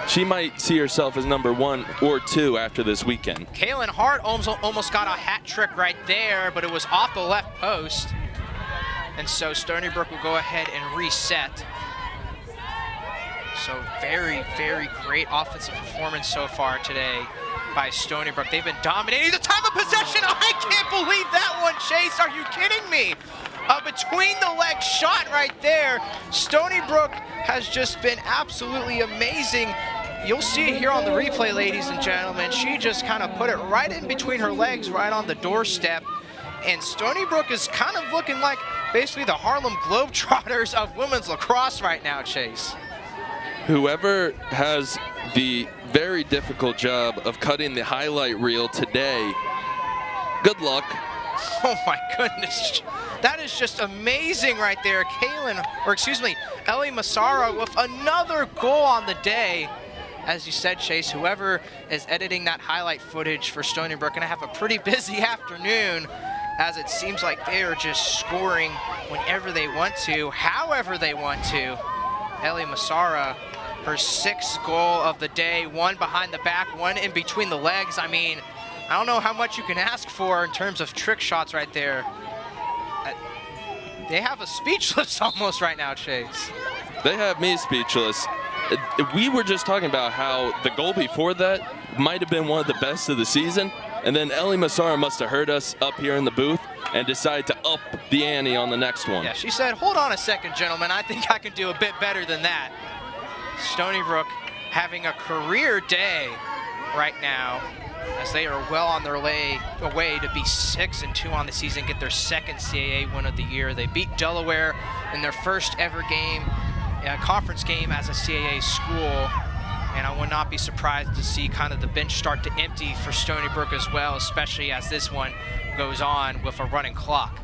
She might see herself as number 1 or 2 after this weekend. Kaylin Hart almost got a hat trick right there, but it was off the left post. And so Stony Brook will go ahead and reset. So very, very great offensive performance so far today by Stony Brook. They've been dominating the time of possession. I can't believe that one, Chase. Are you kidding me? Between the legs shot right there. Stony Brook has just been absolutely amazing. You'll see it here on the replay, ladies and gentlemen. She just kind of put it right in between her legs, right on the doorstep. And Stony Brook is kind of looking like basically the Harlem Globetrotters of women's lacrosse right now, Chase. Whoever has the very difficult job of cutting the highlight reel today, good luck. Oh my goodness. That is just amazing right there. Ellie Massara with another goal on the day. As you said, Chase, whoever is editing that highlight footage for Stony Brook gonna have a pretty busy afternoon, as it seems like they are just scoring whenever they want to, however they want to. Ellie Massara, her 6th goal of the day, 1 behind the back, 1 in between the legs. I mean, I don't know how much you can ask for in terms of trick shots right there. They have us speechless almost right now, Chase. They have me speechless. We were just talking about how the goal before that might have been one of the best of the season, and then Ellie Massara must have heard us up here in the booth and decided to up the ante on the next one. Yeah, she said, hold on a second, gentlemen. I think I can do a bit better than that. Stony Brook having a career day right now, as they are well on their way to be 6-2 on the season, get their 2nd CAA win of the year. They beat Delaware in their 1st ever game, conference game as a CAA school. And I would not be surprised to see kind of the bench start to empty for Stony Brook as well, especially as this one goes on with a running clock.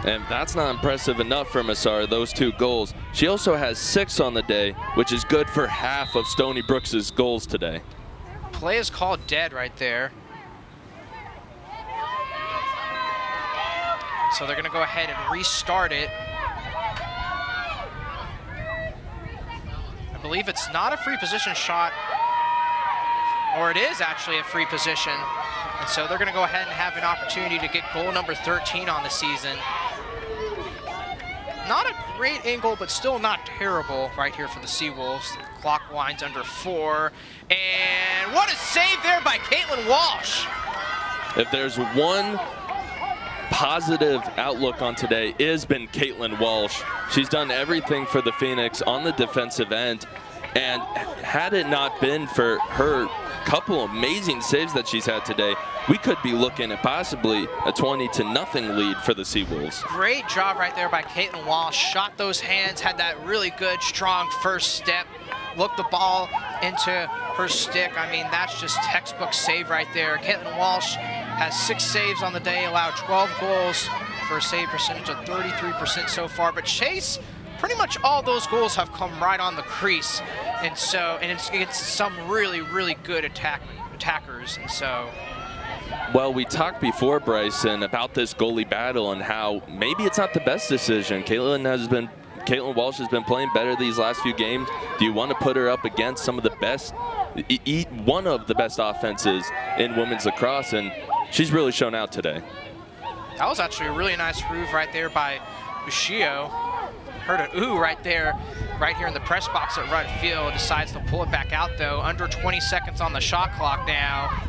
And that's not impressive enough for Massara, those 2 goals. She also has 6 on the day, which is good for half of Stony Brook's goals today. Play is called dead right there. So they're going to go ahead and restart it. I believe it's not a free position shot, or it is actually a free position. And so they're going to go ahead and have an opportunity to get goal number 13 on the season. Not a great angle, but still not terrible right here for the Seawolves. The clock winds under 4. And what a save there by Caitlin Walsh. If there's one positive outlook on today, it has been Caitlin Walsh. She's done everything for the Phoenix on the defensive end. And had it not been for her couple amazing saves that she's had today, we could be looking at possibly a 20-0 lead for the Seawolves. Great job right there by Caitlin Walsh. Shot those hands, had that really good, strong first step, looked the ball into her stick. I mean, that's just textbook save right there. Caitlin Walsh has 6 saves on the day, allowed 12 goals for a save percentage of 33% so far. But Chase, pretty much all those goals have come right on the crease. And so, and it's against some really, really good attackers. And so, well, we talked before, Bryson, about this goalie battle and how maybe it's not the best decision. Caitlin Walsh has been playing better these last few games. Do you want to put her up against some of the best, one of the best offenses in women's lacrosse? And she's really shown out today. That was actually a really nice move right there by Ushio. Heard an ooh right there, right here in the press box at right field. Decides to pull it back out though. Under 20 seconds on the shot clock now.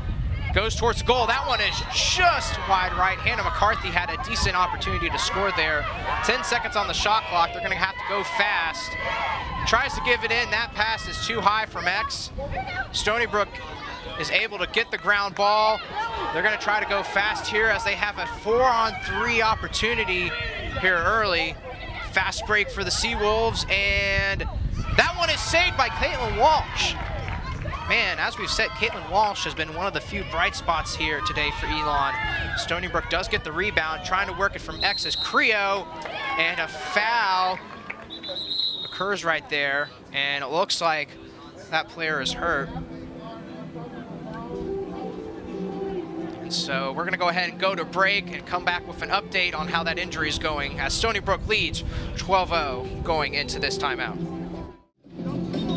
Goes towards the goal. That one is just wide right. Hannah McCarthy had a decent opportunity to score there. 10 seconds on the shot clock. They're going to have to go fast. Tries to give it in. That pass is too high from X. Stony Brook is able to get the ground ball. They're going to try to go fast here as they have a 4-on-3 opportunity here early. Fast break for the Seawolves, and that one is saved by Caitlin Walsh. Man, as we've said, Caitlin Walsh has been one of the few bright spots here today for Elon. Stony Brook does get the rebound, trying to work it from X's Creo, and a foul occurs right there, and it looks like that player is hurt. And so we're gonna go ahead and go to break and come back with an update on how that injury is going as Stony Brook leads 12-0 going into this timeout.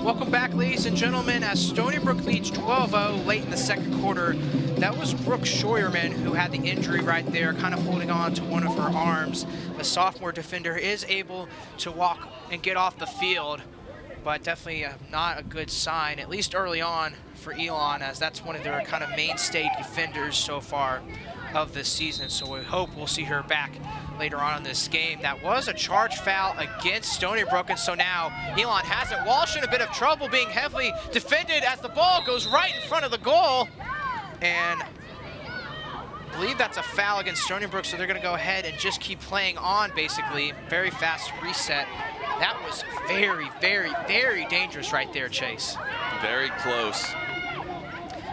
Welcome back, ladies and gentlemen, as Stony Brook leads 12-0 late in the second quarter. That was Brooke Scheuerman who had the injury right there, kind of holding on to one of her arms. The sophomore defender is able to walk and get off the field, but definitely not a good sign, at least early on for Elon, as that's one of their kind of mainstay defenders so far of this season. So we hope we'll see her back later on in this game. That was a charge foul against Stony Brook, and so now Elon has it. Walsh in a bit of trouble, being heavily defended as the ball goes right in front of the goal, and I believe that's a foul against Stony Brook, so they're going to go ahead and just keep playing on, basically. Very fast reset. That was very, very, very dangerous right there, Chase. Very close.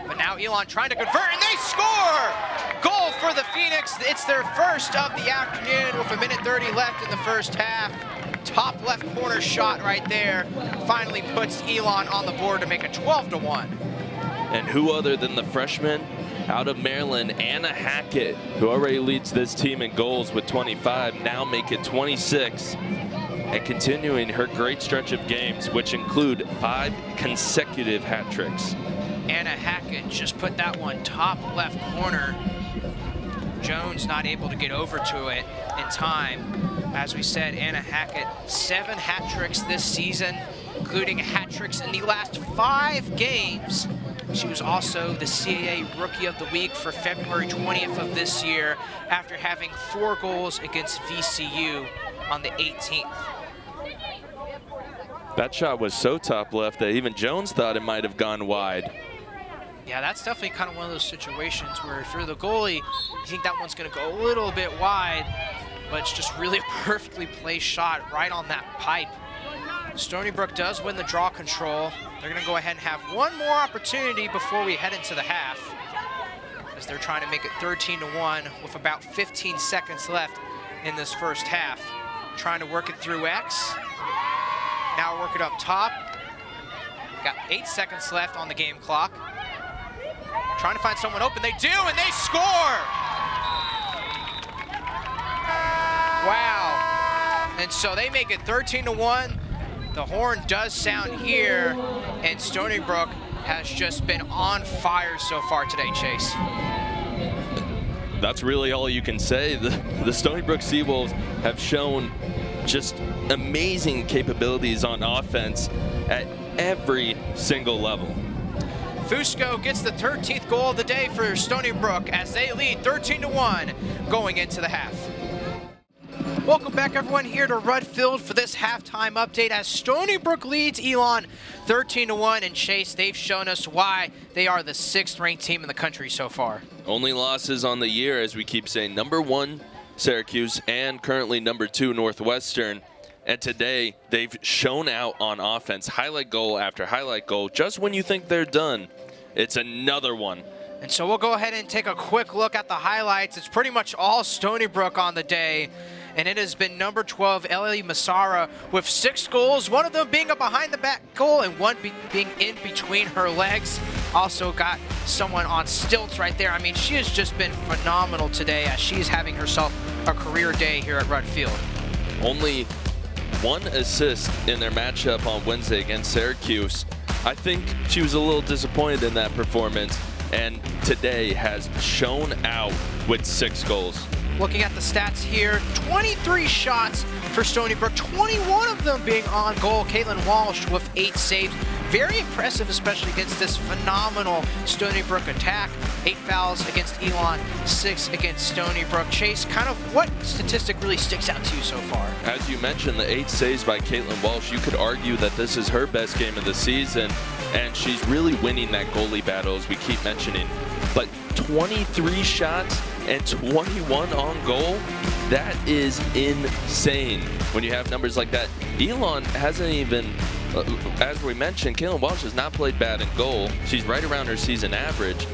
But now Elon trying to convert, and they score! Goal for the Phoenix. It's their first of the afternoon with 1:30 left in the first half. Top left corner shot right there finally puts Elon on the board to make it 12-1. And who other than the freshman out of Maryland, Anna Hackett, who already leads this team in goals with 25, now make it 26. And continuing her great stretch of games, which include 5 consecutive hat tricks. Anna Hackett just put that one top left corner. Jones not able to get over to it in time. As we said, Anna Hackett, 7 hat tricks this season, including hat tricks in the last 5 games. She was also the CAA Rookie of the Week for February 20th of this year after having 4 goals against VCU on the 18th. That shot was so top left that even Jones thought it might have gone wide. Yeah, that's definitely kind of one of those situations where if you're the goalie, you think that one's going to go a little bit wide, but it's just really a perfectly placed shot right on that pipe. Stony Brook does win the draw control. They're going to go ahead and have one more opportunity before we head into the half, as they're trying to make it 13-1 with about 15 seconds left in this first half. Trying to work it through X. Now work it up top. Got 8 seconds left on the game clock. Trying to find someone open. They do, and they score! Wow. And so they make it 13-1. The horn does sound here, and Stony Brook has just been on fire so far today, Chase. That's really all you can say. The Stony Brook Seawolves have shown just amazing capabilities on offense at every single level. Fusco gets the 13th goal of the day for Stony Brook as they lead 13-1 going into the half. Welcome back, everyone, here to Rudd Field for this halftime update as Stony Brook leads Elon 13-1. And Chase, they've shown us why they are the 6th ranked team in the country so far. Only losses on the year, as we keep saying, #1 Syracuse and currently #2 Northwestern. And today they've shown out on offense, highlight goal after highlight goal. Just when you think they're done, it's another one. And so we'll go ahead and take a quick look at the highlights. It's pretty much all Stony Brook on the day. And it has been number 12, Ellie Massara, with 6 goals, one of them being a behind-the-back goal and one being in between her legs. Also got someone on stilts right there. I mean, she has just been phenomenal today as she's having herself a career day here at Rudd Field. Only 1 assist in their matchup on Wednesday against Syracuse. I think she was a little disappointed in that performance. and today has shown out with 6 goals. Looking at the stats here, 23 shots for Stony Brook, 21 of them being on goal. Caitlin Walsh with 8 saves. Very impressive, especially against this phenomenal Stony Brook attack. 8 fouls against Elon, 6 against Stony Brook. Chase, kind of what statistic really sticks out to you so far? As you mentioned, the 8 saves by Caitlin Walsh, you could argue that this is her best game of the season, and she's really winning that goalie battle, as we keep mentioning. But 23 shots and 21 on goal, that is insane when you have numbers like that. Elon hasn't even, as we mentioned, Caitlin Walsh has not played bad in goal. She's right around her season average,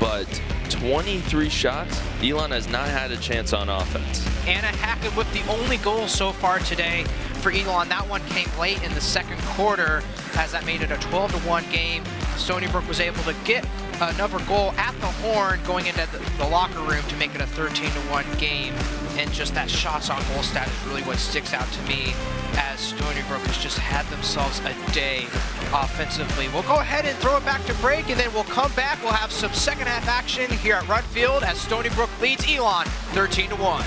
but 23 shots, Elon has not had a chance on offense. Anna Hackett with the only goal so far today for Elon. That one came late in the second quarter, as that made it a 12-1 game. Stony Brook was able to get another goal at the horn going into the locker room to make it a 13-1 game. And just that shots on goal stat is really what sticks out to me, as Stony Brook has just had themselves a day offensively. We'll go ahead and throw it back to break, and then we'll come back. We'll have some second half action here at Rudd Field as Stony Brook leads Elon 13-1.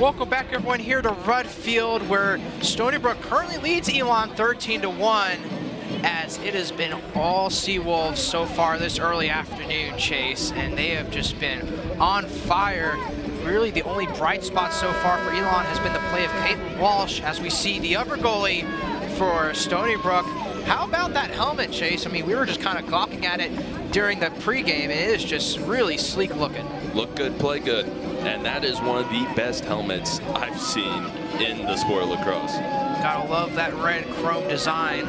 Welcome back, everyone, here to Rudd Field, where Stony Brook currently leads Elon 13-1, as it has been all Seawolves so far this early afternoon, Chase, and they have just been on fire. Really, the only bright spot so far for Elon has been the play of Caitlin Walsh, as we see the other goalie for Stony Brook. How about that helmet, Chase? I mean, we were just kind of gawking at it during the pregame, and it is just really sleek looking. Look good, play good. And that is one of the best helmets I've seen in the sport of lacrosse. Gotta love that red chrome design.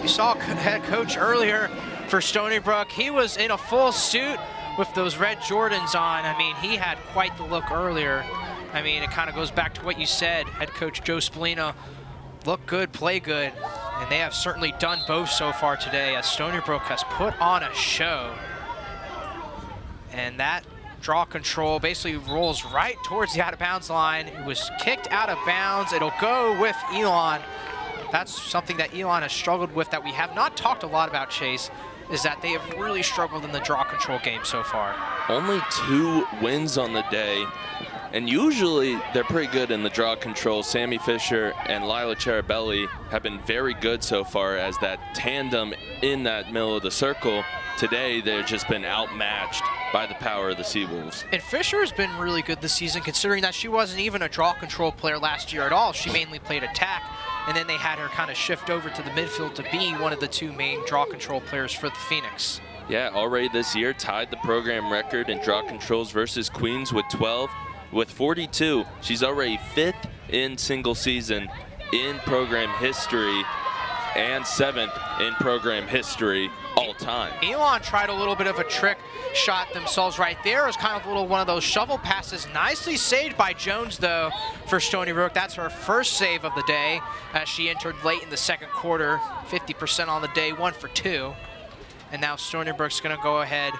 You saw head coach earlier for Stony Brook. He was in a full suit with those red Jordans on. I mean, he had quite the look earlier. I mean, it kind of goes back to what you said. Head coach Joe Spallina, look good, play good. And they have certainly done both so far today, as Stony Brook has put on a show. And that draw control basically rolls right towards the out-of-bounds line. It was kicked out of bounds. It'll go with Elon. That's something that Elon has struggled with that we have not talked a lot about, Chase, is that they have really struggled in the draw control game so far. Only 2 wins on the day, and usually they're pretty good in the draw control. Sammy Fisher and Lila Cherabelli have been very good so far as that tandem in that middle of the circle. Today, they've just been outmatched by the power of the Seawolves. And Fisher has been really good this season, considering that she wasn't even a draw control player last year at all. She mainly played attack, and then they had her kind of shift over to the midfield to be one of the 2 main draw control players for the Phoenix. Yeah, already this year tied the program record in draw controls versus Queens with 12. With 42, she's already 5th in single season in program history and 7th in program history all time. Elon tried a little bit of a trick shot themselves right there. It was kind of a little one of those shovel passes. Nicely saved by Jones, though, for Stony Brook. That's her first save of the day, as she entered late in the second quarter. 50% on the day, 1 for 2. And now Stony Brook's going to go ahead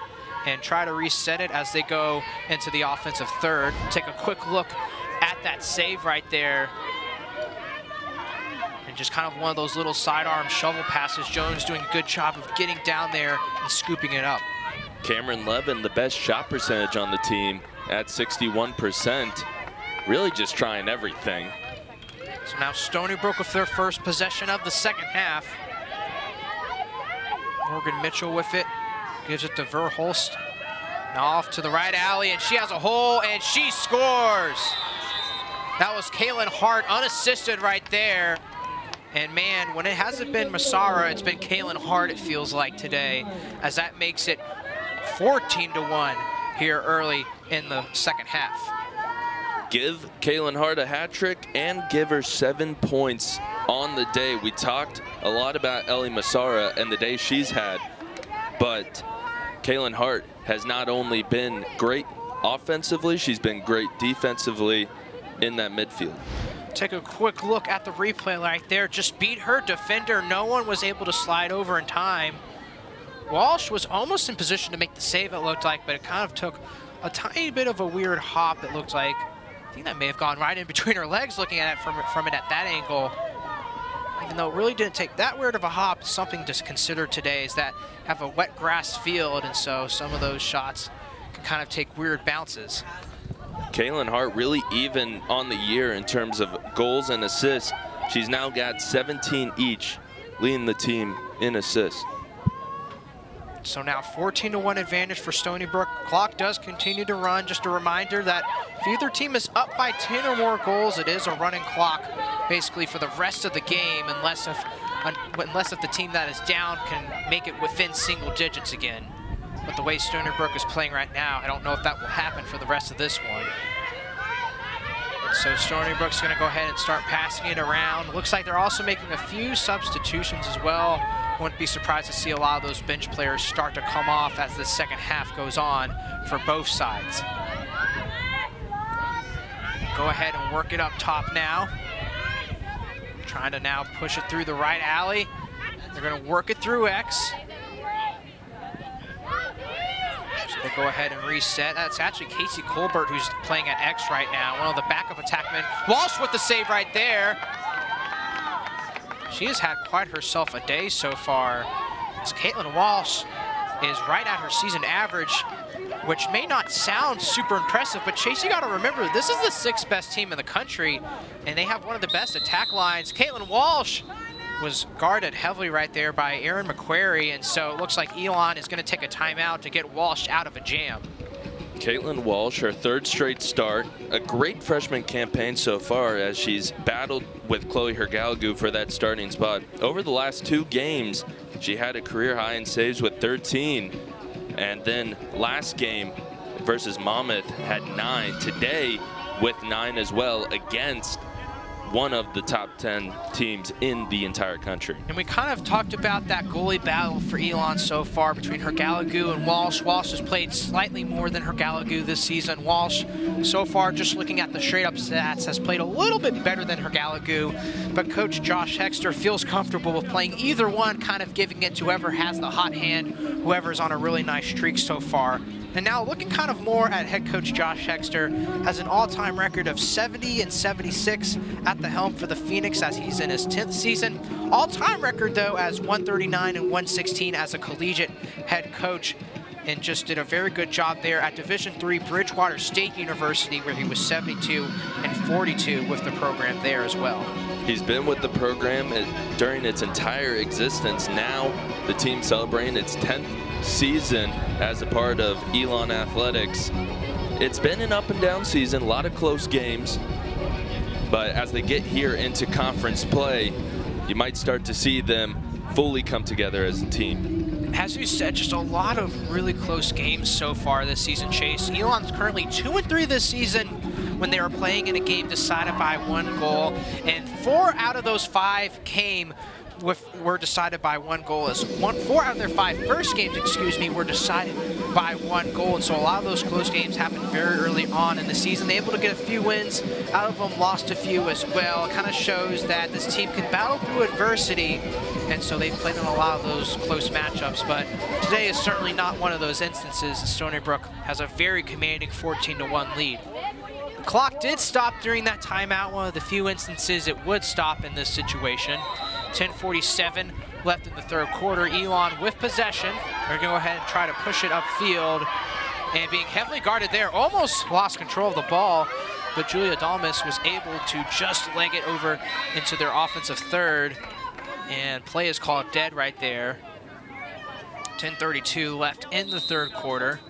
and try to reset it as they go into the offensive third. Take a quick look at that save right there. And just kind of one of those little sidearm shovel passes. Jones doing a good job of getting down there and scooping it up. Cameron Levin, the best shot percentage on the team at 61%. Really just trying everything. So now Stony Brook with their first possession of the second half. Morgan Mitchell with it. Gives it to Verhulst. Now off to the right alley, and she has a hole, and she scores. That was Kaylin Hart, unassisted right there. And man, when it hasn't been Massara, it's been Kaylin Hart, it feels like today, as that makes it 14-1 here early in the second half. Give Kaylin Hart a hat trick and give her 7 points on the day. We talked a lot about Ellie Massara and the day she's had, but Kaylin Hart has not only been great offensively, she's been great defensively in that midfield. Take a quick look at the replay right there. Just beat her defender. No one was able to slide over in time. Walsh was almost in position to make the save, it looked like, but it kind of took a tiny bit of a weird hop, it looked like. I think that may have gone right in between her legs looking at it from it at that angle. even though it really didn't take that weird of a hop, something to consider today is that have a wet grass field, and so some of those shots can kind of take weird bounces. Kaylin Hart really even on the year in terms of goals and assists. She's now got 17 each, leading the team in assists. So now 14-1 advantage for Stony Brook. Clock does continue to run. Just a reminder that if either team is up by 10 or more goals, it is a running clock basically for the rest of the game, unless if the team that is down can make it within single digits again. But the way Stony Brook is playing right now, I don't know if that will happen for the rest of this one. So Stony Brook's going to go ahead and start passing it around. Looks like they're also making a few substitutions as well. Wouldn't be surprised to see a lot of those bench players start to come off as the second half goes on for both sides. Go ahead and work it up top now. Trying to now push it through the right alley. They're going to work it through X. So they go ahead and reset. That's actually Casey Colbert who's playing at X right now, one of the backup attackmen. Walsh with the save right there. She has had quite herself a day so far, as Caitlin Walsh is right at her season average, which may not sound super impressive, but Chase, you gotta remember, this is the 6th best team in the country, and they have one of the best attack lines. Caitlin Walsh was guarded heavily right there by Erin McQuarrie, and so it looks like Elon is gonna take a timeout to get Walsh out of a jam. Caitlin Walsh, her 3rd straight start, a great freshman campaign so far as she's battled with Chloe Hergalagou for that starting spot. Over the last 2 games, she had a career high in saves with 13, and then last game versus Monmouth had 9. Today with 9 as well against one of the top 10 teams in the entire country. And we kind of talked about that goalie battle for Elon so far between Hergalagou and Walsh. Walsh has played slightly more than Hergalagou this season. Walsh, so far, just looking at the straight-up stats, has played a little bit better than Hergalagou, but Coach Josh Hexter feels comfortable with playing either one, kind of giving it to whoever has the hot hand, whoever's on a really nice streak so far. And now looking kind of more at head coach Josh Hexter, has an all-time record of 70 and 76 at the helm for the Phoenix as he's in his 10th season. All-time record, though, as 139 and 116 as a collegiate head coach, and just did a very good job there at Division III Bridgewater State University, where he was 72 and 42 with the program there as well. He's been with the program during its entire existence. Now the team celebrating its 10th season as a part of Elon Athletics. It's been an up and down season, a lot of close games, but as they get here into conference play, you might start to see them fully come together as a team. As you said, just a lot of really close games so far this season, Chase. Elon's currently 2-3 this season when they were playing in a game decided by 1 goal, and 4 out of those 5 were decided by 1 goal. 4 out of their 5 first games, were decided by 1 goal. And so a lot of those close games happened very early on in the season. They able to get a few wins out of them, lost a few as well. It kind of shows that this team can battle through adversity. And so they've played in a lot of those close matchups. But today is certainly not one of those instances. Stony Brook has a very commanding 14-1 lead. The clock did stop during that timeout, one of the few instances it would stop in this situation. 10:47 left in the 3rd quarter. Elon with possession. They're going to go ahead and try to push it upfield. And being heavily guarded there, almost lost control of the ball, but Julia Dalmas was able to just leg it over into their offensive 3rd. And play is called dead right there. 10:32 left in the 3rd quarter.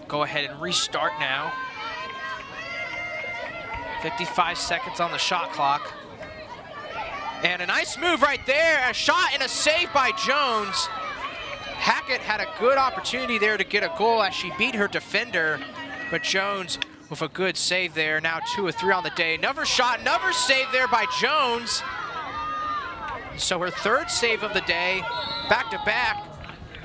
Go ahead and restart now. 55 seconds on the shot clock. And a nice move right there, a shot and a save by Jones. Hackett had a good opportunity there to get a goal as she beat her defender, but Jones with a good save there, now 2 of 3 on the day. Another shot, another save there by Jones. So her 3rd save of the day, back-to-back.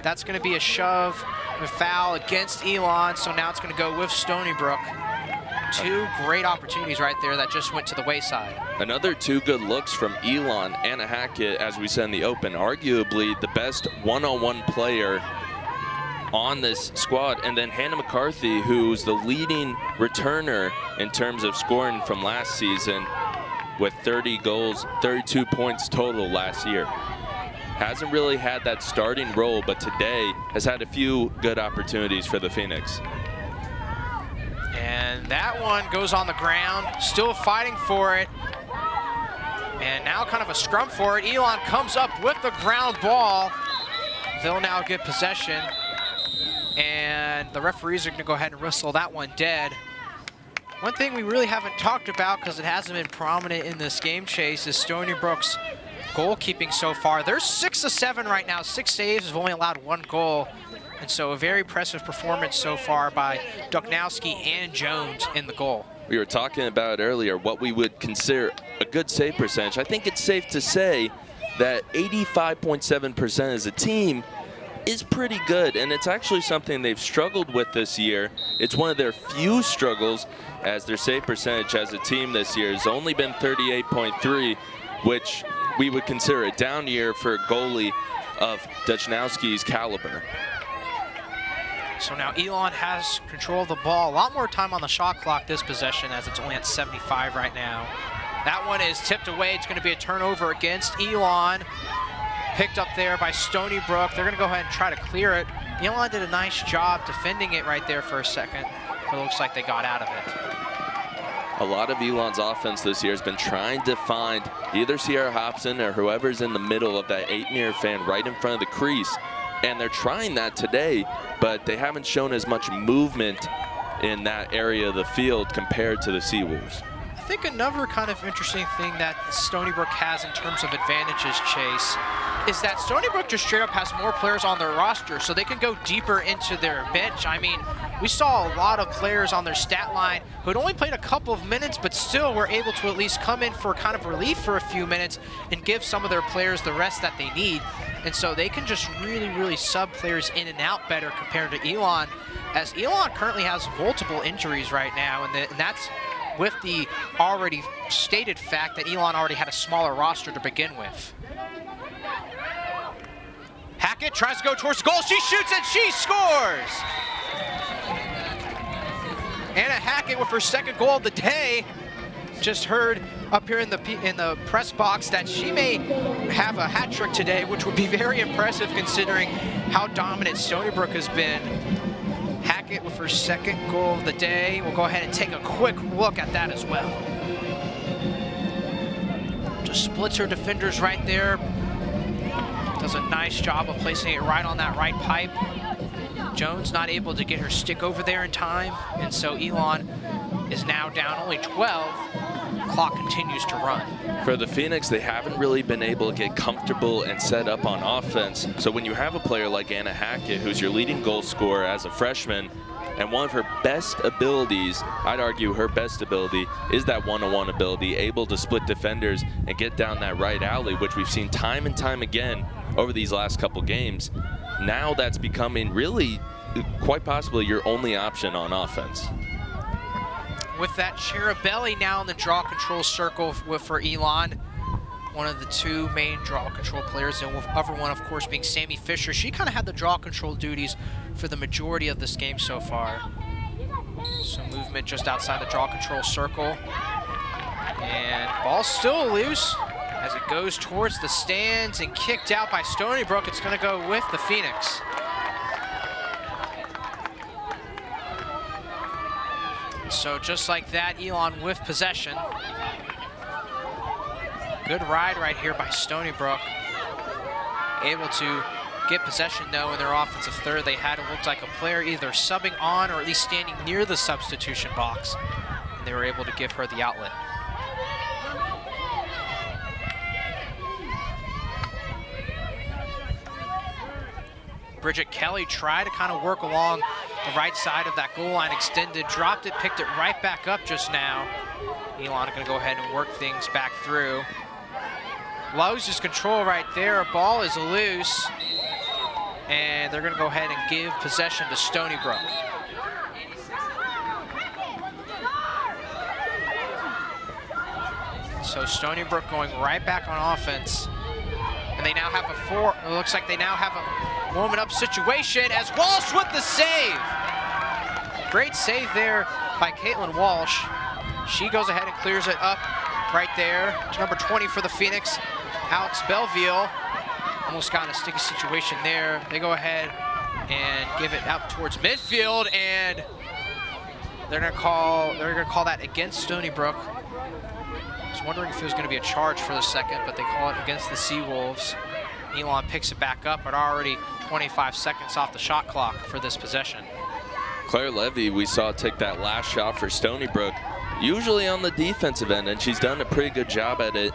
That's gonna be a shove, a foul against Elon, so now it's gonna go with Stony Brook. 2 great opportunities right there that just went to the wayside. Another 2 good looks from Elon. Anna Hackett, as we said in the open, arguably the best one-on-one player on this squad. And then Hannah McCarthy, who's the leading returner in terms of scoring from last season, with 30 goals, 32 points total last year. Hasn't really had that starting role, but today has had a few good opportunities for the Phoenix. And that one goes on the ground, still fighting for it. And now kind of a scrum for it. Elon comes up with the ground ball. They'll now get possession. And the referees are gonna go ahead and whistle that one dead. One thing we really haven't talked about, because it hasn't been prominent in this game chase, is Stony Brook's goalkeeping so far. They're 6 of 7 right now, 6 saves, have only allowed 1 goal. And so a very impressive performance so far by Duchnowski and Jones in the goal. We were talking about earlier what we would consider a good save percentage. I think it's safe to say that 85.7% as a team is pretty good, and it's actually something they've struggled with this year. It's one of their few struggles, as their save percentage as a team this year has only been 38.3, which we would consider a down year for a goalie of Duchnowski's caliber. So now Elon has control of the ball. A lot more time on the shot clock this possession, as it's only at 75 right now. That one is tipped away. It's going to be a turnover against Elon. Picked up there by Stony Brook. They're going to go ahead and try to clear it. Elon did a nice job defending it right there for a second, but it looks like they got out of it. A lot of Elon's offense this year has been trying to find either Sierra Hobson or whoever's in the middle of that 8-meter fan right in front of the crease. And they're trying that today, but they haven't shown as much movement in that area of the field compared to the Seawolves. I think another kind of interesting thing that Stony Brook has in terms of advantages, Chase, is that Stony Brook just straight up has more players on their roster, so they can go deeper into their bench. I mean, we saw a lot of players on their stat line who had only played a couple of minutes, but still were able to at least come in for kind of relief for a few minutes and give some of their players the rest that they need. And so they can just really sub players in and out better compared to Elon, as Elon currently has multiple injuries right now, and that's with the already stated fact that Elon already had a smaller roster to begin with. Hackett tries to go towards the goal. She shoots and she scores! Anna Hackett with her 2nd goal of the day. Just heard up here in the press box that she may have a hat trick today, which would be very impressive considering how dominant Stony Brook has been. Hackett with her 2nd goal of the day. We'll go ahead and take a quick look at that as well. Just splits her defenders right there. Does a nice job of placing it right on that right pipe. Jones not able to get her stick over there in time, and so Elon is now down only 12. Clock continues to run. For the Phoenix, they haven't really been able to get comfortable and set up on offense. So when you have a player like Anna Hackett, who's your leading goal scorer as a freshman, and one of her best abilities, I'd argue her best ability, is that one-on-one ability, able to split defenders and get down that right alley, which we've seen time and time again over these last couple games. Now that's becoming really, quite possibly, your only option on offense. With that, Cherubelli now in the draw control circle for Elon. One of the 2 main draw control players, and the other one, of course, being Sammy Fisher. She kind of had the draw control duties for the majority of this game so far. Some movement just outside the draw control circle. And ball still loose as it goes towards the stands and kicked out by Stony Brook. It's going to go with the Phoenix. So just like that, Elon with possession. Good ride right here by Stony Brook. Able to get possession though in their offensive third. They had, it looked like, a player either subbing on or at least standing near the substitution box. And they were able to give her the outlet. Bridget Kelly tried to kind of work along the right side of that goal line, extended, dropped it, picked it right back up just now. Elon are going to go ahead and work things back through. Loses control right there. Ball is loose. And they're going to go ahead and give possession to Stony Brook. So Stony Brook going right back on offense. And they now have it looks like they now have a warming-up situation as Walsh with the save. Great save there by Caitlin Walsh. She goes ahead and clears it up right there. Number 20 for the Phoenix, Alex Belville. Almost got in a sticky situation there. They go ahead and give it out towards midfield, and they're gonna call that against Stony Brook. I was wondering if it was gonna be a charge for the second, but they call it against the Seawolves. Elon picks it back up, but already 25 seconds off the shot clock for this possession. Claire Levy, we saw take that last shot for Stony Brook, usually on the defensive end, and she's done a pretty good job at it.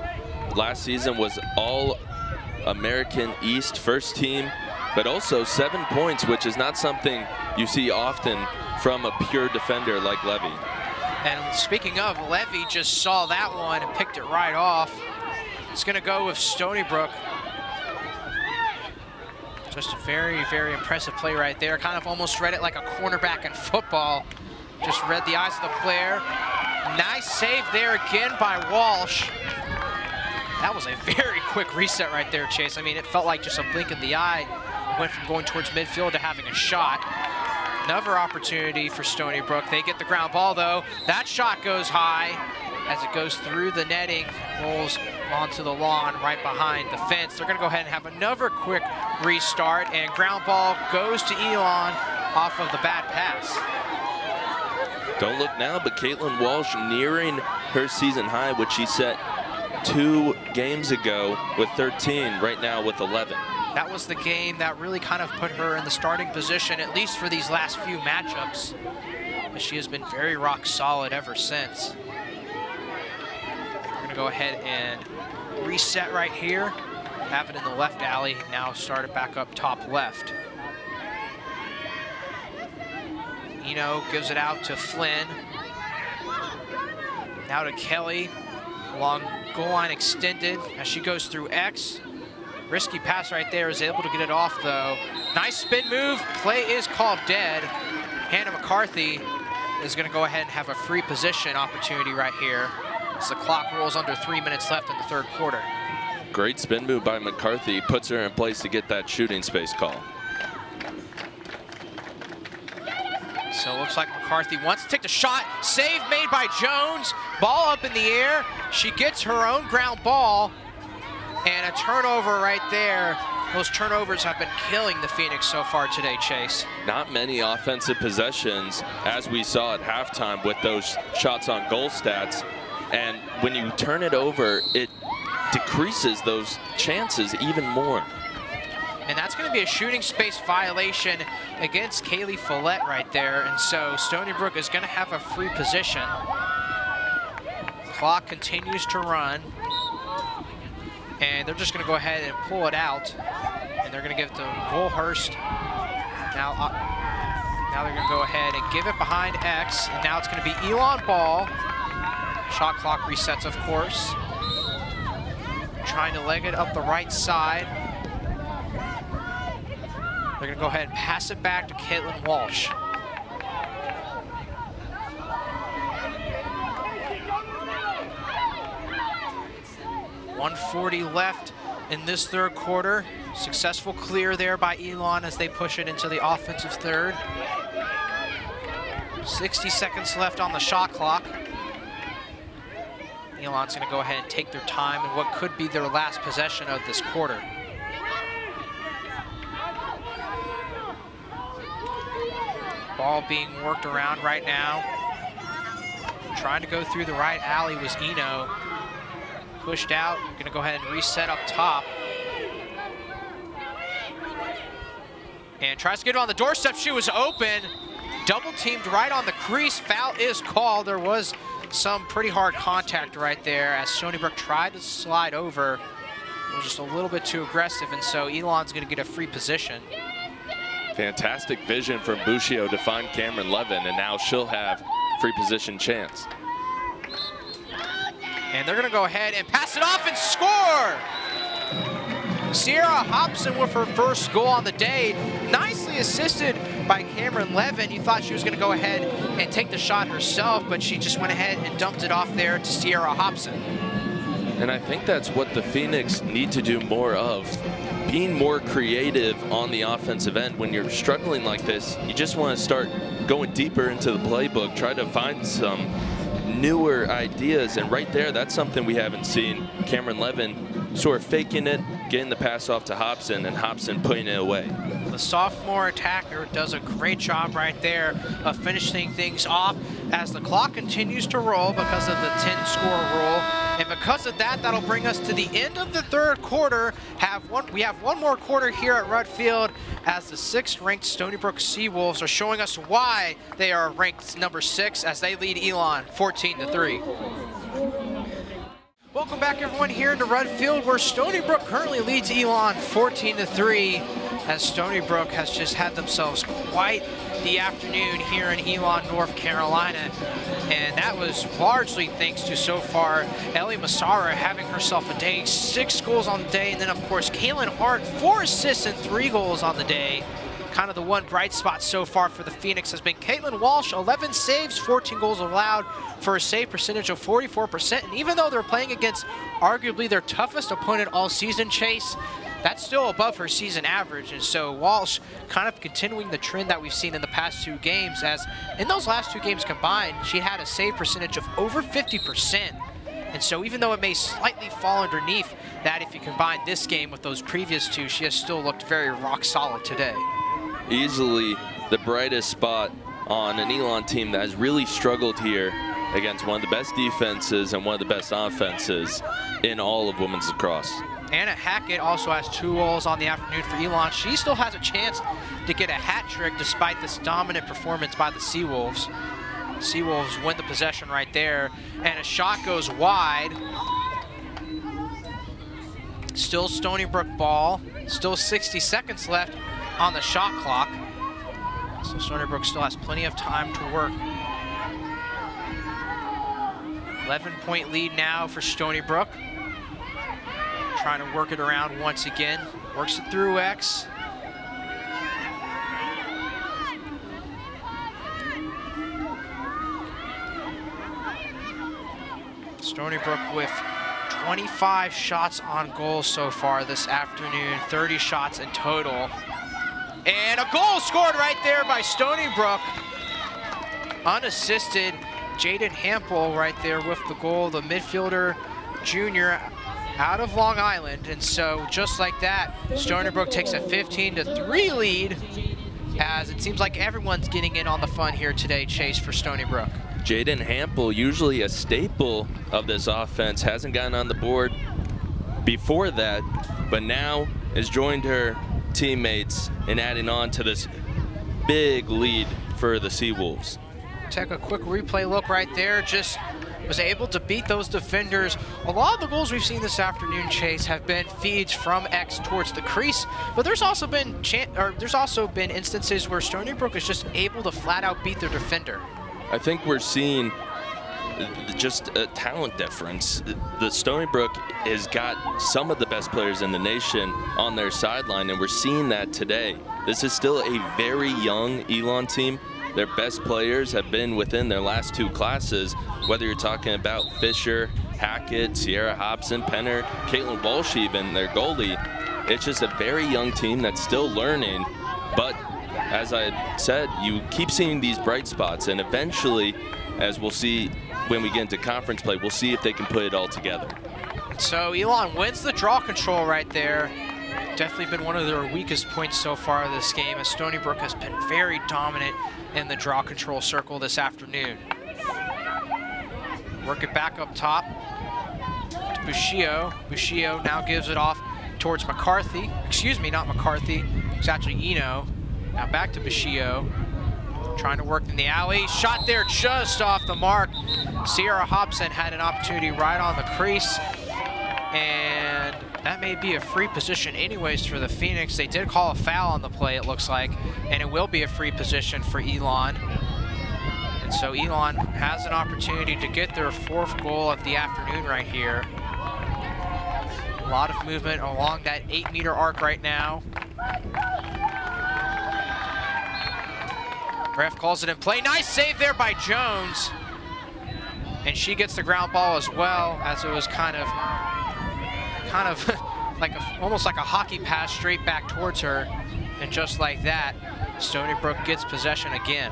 Last season was All-American East first team, but also 7 points, which is not something you see often from a pure defender like Levy. And speaking of, Levy just saw that one and picked it right off. It's gonna go with Stony Brook. Just a very, very impressive play right there. Kind of almost read it like a cornerback in football. Just read the eyes of the player. Nice save there again by Walsh. That was a very quick reset right there, Chase. I mean, it felt like just a blink of the eye. Went from going towards midfield to having a shot. Another opportunity for Stony Brook. They get the ground ball though. That shot goes high as it goes through the netting, rolls onto the lawn right behind the fence. They're gonna go ahead and have another quick restart, and ground ball goes to Elon off of the bad pass. Don't look now, but Caitlin Walsh nearing her season high, which she set 2 games ago with 13, right now with 11. That was the game that really kind of put her in the starting position, at least for these last few matchups. But she has been very rock solid ever since. We're gonna go ahead and reset right here. Have it in the left alley, now start it back up top left. Eno gives it out to Flynn. Now to Kelly, along goal line extended as she goes through X. Risky pass right there, is able to get it off though. Nice spin move, play is called dead. Hannah McCarthy is gonna go ahead and have a free position opportunity right here as the clock rolls under 3 minutes left in the third quarter. Great spin move by McCarthy, puts her in place to get that shooting space call. So it looks like McCarthy wants to take the shot. Save made by Jones. Ball up in the air. She gets her own ground ball. And a turnover right there. Those turnovers have been killing the Phoenix so far today, Chase. Not many offensive possessions, as we saw at halftime with those shots on goal stats. And when you turn it over, it decreases those chances even more. And that's going to be a shooting space violation against Kaylee Follett right there. And so Stony Brook is going to have a free position. Clock continues to run. And they're just going to go ahead and pull it out. And they're going to give it to Woolhurst. Now they're going to go ahead and give it behind X. And now it's going to be Elon ball. Shot clock resets, of course. Trying to leg it up the right side. They're gonna go ahead and pass it back to Caitlin Walsh. .140 left in this third quarter. Successful clear there by Elon as they push it into the offensive third. 60 seconds left on the shot clock. Elon's gonna go ahead and take their time in what could be their last possession of this quarter. Ball being worked around right now. Trying to go through the right alley was Eno. Pushed out, gonna go ahead and reset up top. And tries to get it on the doorstep, she was open. Double teamed right on the crease, foul is called. There was some pretty hard contact right there as Stony Brook tried to slide over. It was just a little bit too aggressive, and so Elon's gonna get a free position. Fantastic vision from Buccio to find Cameron Levin, and now she'll have free position chance. And they're gonna go ahead and pass it off and score! Sierra Hobson with her first goal on the day. Nicely assisted by Cameron Levin. You thought she was gonna go ahead and take the shot herself, but she just went ahead and dumped it off there to Sierra Hobson. And I think that's what the Phoenix need to do more of. Being more creative on the offensive end. When you're struggling like this, you just want to start going deeper into the playbook, try to find some newer ideas, and right there, that's something we haven't seen. Cameron Levin sort of faking it, getting the pass off to Hobson, and Hobson putting it away. The sophomore attacker does a great job right there of finishing things off as the clock continues to roll because of the 10-score rule. And because of that, that'll bring us to the end of the third quarter. We have one more quarter here at Rudd Field as the 6th-ranked Stony Brook Seawolves are showing us why they are ranked number 6 as they lead Elon 14-3. Welcome back, everyone, here into Rudd Field, where Stony Brook currently leads Elon 14-3, as Stony Brook has just had themselves quite the afternoon here in Elon, North Carolina. And that was largely thanks to, so far, Ellie Massara having herself a day, 6 goals on the day, and then, of course, Kaylin Hart, 4 assists and 3 goals on the day. Kind of the one bright spot so far for the Phoenix has been Caitlin Walsh, 11 saves, 14 goals allowed for a save percentage of 44%. And even though they're playing against arguably their toughest opponent all season, Chase, that's still above her season average. And so Walsh kind of continuing the trend that we've seen in the past 2 games, as in those last 2 games combined, she had a save percentage of over 50%. And so even though it may slightly fall underneath that, if you combine this game with those previous 2, she has still looked very rock solid today. Easily the brightest spot on an Elon team that has really struggled here against one of the best defenses and one of the best offenses in all of women's lacrosse. Anna Hackett also has 2 goals on the afternoon for Elon. She still has a chance to get a hat trick despite this dominant performance by the Seawolves. Seawolves win the possession right there, and a shot goes wide. Still Stony Brook ball, still 60 seconds left on the shot clock. So Stony Brook still has plenty of time to work. 11-point lead now for Stony Brook. Trying to work it around once again. Works it through X. Stony Brook with 25 shots on goal so far this afternoon, 30 shots in total. And a goal scored right there by Stony Brook. Unassisted, Jaden Hampel right there with the goal, the midfielder junior out of Long Island. And so just like that, Stony Brook takes a 15-3 lead, as it seems like everyone's getting in on the fun here today, Chase, for Stony Brook. Jaden Hampel, usually a staple of this offense, hasn't gotten on the board before that, but now has joined her teammates in adding on to this big lead for the Seawolves. Take a quick replay look right there. Just was able to beat those defenders. A lot of the goals we've seen this afternoon, Chase, have been feeds from X towards the crease, but there's also been instances where Stony Brook is just able to flat out beat their defender. I think we're seeing just a talent difference. The Stony Brook has got some of the best players in the nation on their sideline, and we're seeing that today. This is still a very young Elon team. Their best players have been within their last 2 classes, whether you're talking about Fisher, Hackett, Sierra Hobson, Penner, Caitlin Walsh even, their goalie. It's just a very young team that's still learning, but as I said, you keep seeing these bright spots, and eventually, as we'll see when we get into conference play, we'll see if they can put it all together. So Elon wins the draw control right there. Definitely been one of their weakest points so far this game, as Stony Brook has been very dominant in the draw control circle this afternoon. Work it back up top to Bushio. Bushio now gives it off towards McCarthy. Excuse me, not McCarthy. It's actually Eno. Now back to Bushio. Trying to work in the alley. Shot there just off the mark. Sierra Hobson had an opportunity right on the crease. And that may be a free position anyways for the Phoenix. They did call a foul on the play, it looks like, and it will be a free position for Elon. And so Elon has an opportunity to get their 4th goal of the afternoon right here. A lot of movement along that 8-meter arc right now. Ref calls it in play. Nice save there by Jones. And she gets the ground ball as well, as it was kind of like almost like a hockey pass straight back towards her. And just like that, Stony Brook gets possession again.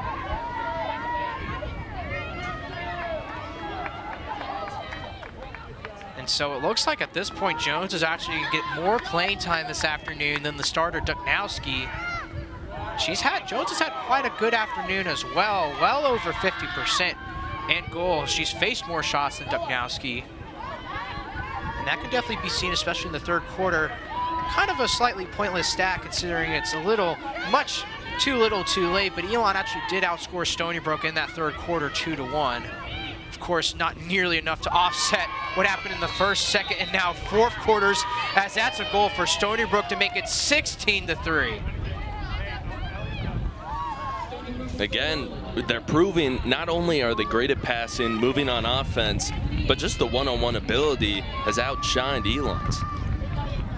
And so it looks like at this point, Jones is actually going to get more playing time this afternoon than the starter, Duknowski. Jones has had quite a good afternoon as well over 50% and goal. She's faced more shots than Duknowski. And that could definitely be seen, especially in the third quarter. Kind of a slightly pointless stat considering it's much too little too late, but Elon actually did outscore Stony Brook in that third quarter 2-1. Of course, not nearly enough to offset what happened in the first, second, and now fourth quarters, as that's a goal for Stony Brook to make it 16-3. Again, they're proving not only are they great at passing, moving on offense, but just the one-on-one ability has outshined Elon's.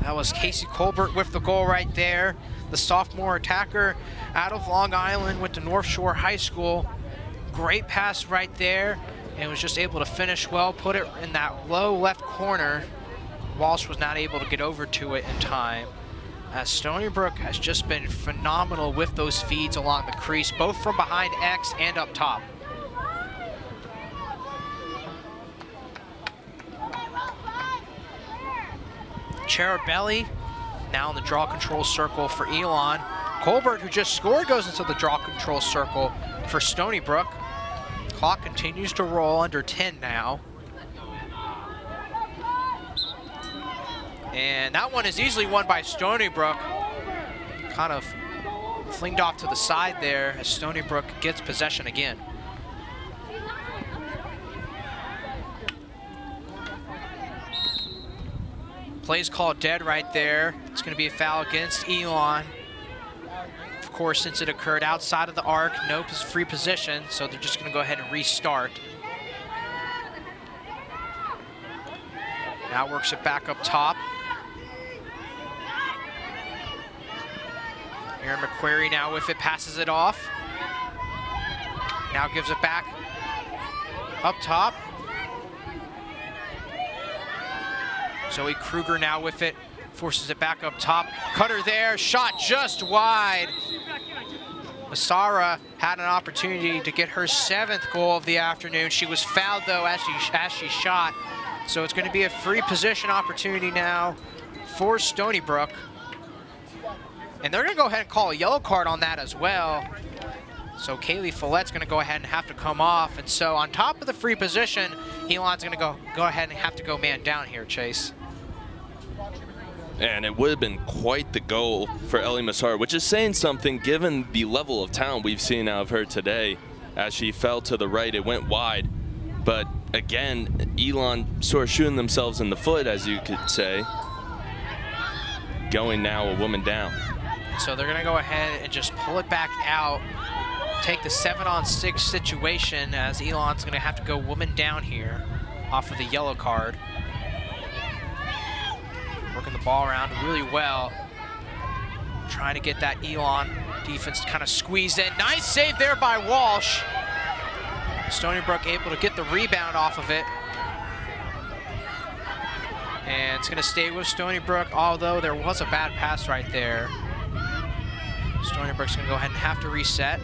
That was Casey Colbert with the goal right there. The sophomore attacker out of Long Island, went to North Shore High School. Great pass right there, and was just able to finish well, put it in that low left corner. Walsh was not able to get over to it in time. As Stony Brook has just been phenomenal with those feeds along the crease, both from behind X and up top. Cherubelli now in the draw control circle for Elon. Colbert, who just scored, goes into the draw control circle for Stony Brook. Clock continues to roll, under 10 now. And that one is easily won by Stony Brook. Kind of flinged off to the side there as Stony Brook gets possession again. Play's called dead right there. It's going to be a foul against Elon. Of course, since it occurred outside of the arc, no free position, so they're just going to go ahead and restart. Now works it back up top. Aaron McQuarrie now with it, passes it off. Now gives it back up top. Zoe Kruger now with it, forces it back up top. Cutter there, shot just wide. Masara had an opportunity to get her 7th goal of the afternoon. She was fouled though as she shot. So it's going to be a free position opportunity now for Stony Brook. And they're going to go ahead and call a yellow card on that as well. So Kaylee Follett's going to go ahead and have to come off. And so on top of the free position, Elon's going to go ahead and have to go man down here, Chase. And it would have been quite the goal for Ellie Masara, which is saying something given the level of talent we've seen out of her today. As she fell to the right, it went wide. But again, Elon sort of shooting themselves in the foot, as you could say. Going now a woman down. So they're going to go ahead and just pull it back out, take the 7-on-6 situation, as Elon's going to have to go woman down here off of the yellow card. Working the ball around really well. Trying to get that Elon defense to kind of squeeze in. Nice save there by Walsh. Stony Brook able to get the rebound off of it. And it's going to stay with Stony Brook, although there was a bad pass right there. Stony Brook's going to go ahead and have to reset.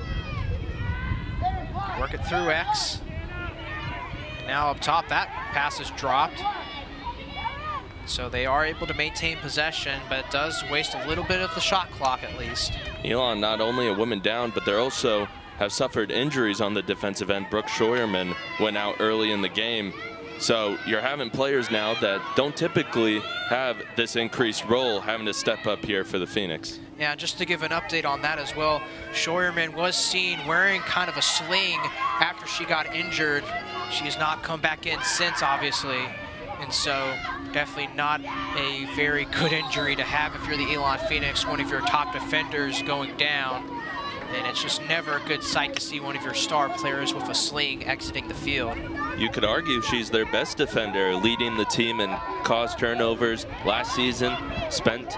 Work it through X. Now up top, that pass is dropped. So they are able to maintain possession, but it does waste a little bit of the shot clock at least. Elon not only a woman down, but they also have suffered injuries on the defensive end. Brooke Scheuerman went out early in the game. So you're having players now that don't typically have this increased role having to step up here for the Phoenix. Yeah, just to give an update on that as well, Scheuerman was seen wearing kind of a sling after she got injured. She has not come back in since, obviously. And so definitely not a very good injury to have if you're the Elon Phoenix, one of your top defenders going down. And it's just never a good sight to see one of your star players with a sling exiting the field. You could argue she's their best defender, leading the team in caused turnovers. Last season, spent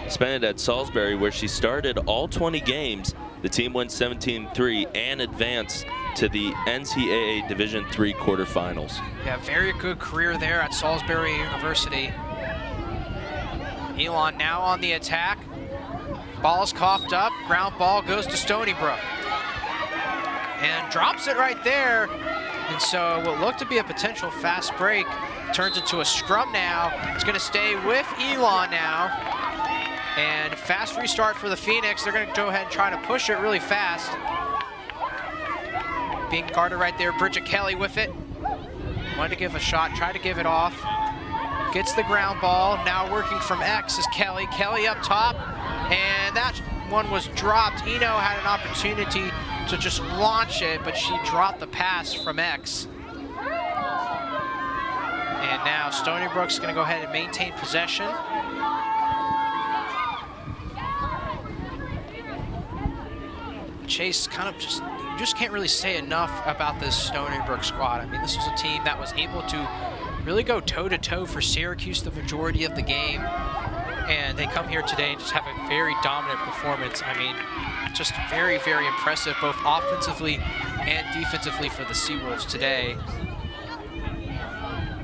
it at Salisbury, where she started all 20 games. The team went 17-3 and advanced to the NCAA Division III quarterfinals. Yeah, very good career there at Salisbury University. Elon now on the attack. Ball's coughed up, ground ball goes to Stony Brook. And drops it right there. And so what looked to be a potential fast break turns into a scrum now. It's going to stay with Elon now. And fast restart for the Phoenix. They're going to go ahead and try to push it really fast. Being guarded right there, Bridget Kelly with it. Wanted to give a shot, tried to give it off. Gets the ground ball. Now working from X is Kelly. Kelly up top. And that one was dropped. Eno had an opportunity to just launch it, but she dropped the pass from X. And now Stony Brook's going to go ahead and maintain possession. Chase kind of you just can't really say enough about this Stony Brook squad. I mean, this was a team that was able to really go toe-to-toe for Syracuse the majority of the game. And they come here today and just have a very dominant performance. I mean, just very, very impressive, both offensively and defensively for the Seawolves today.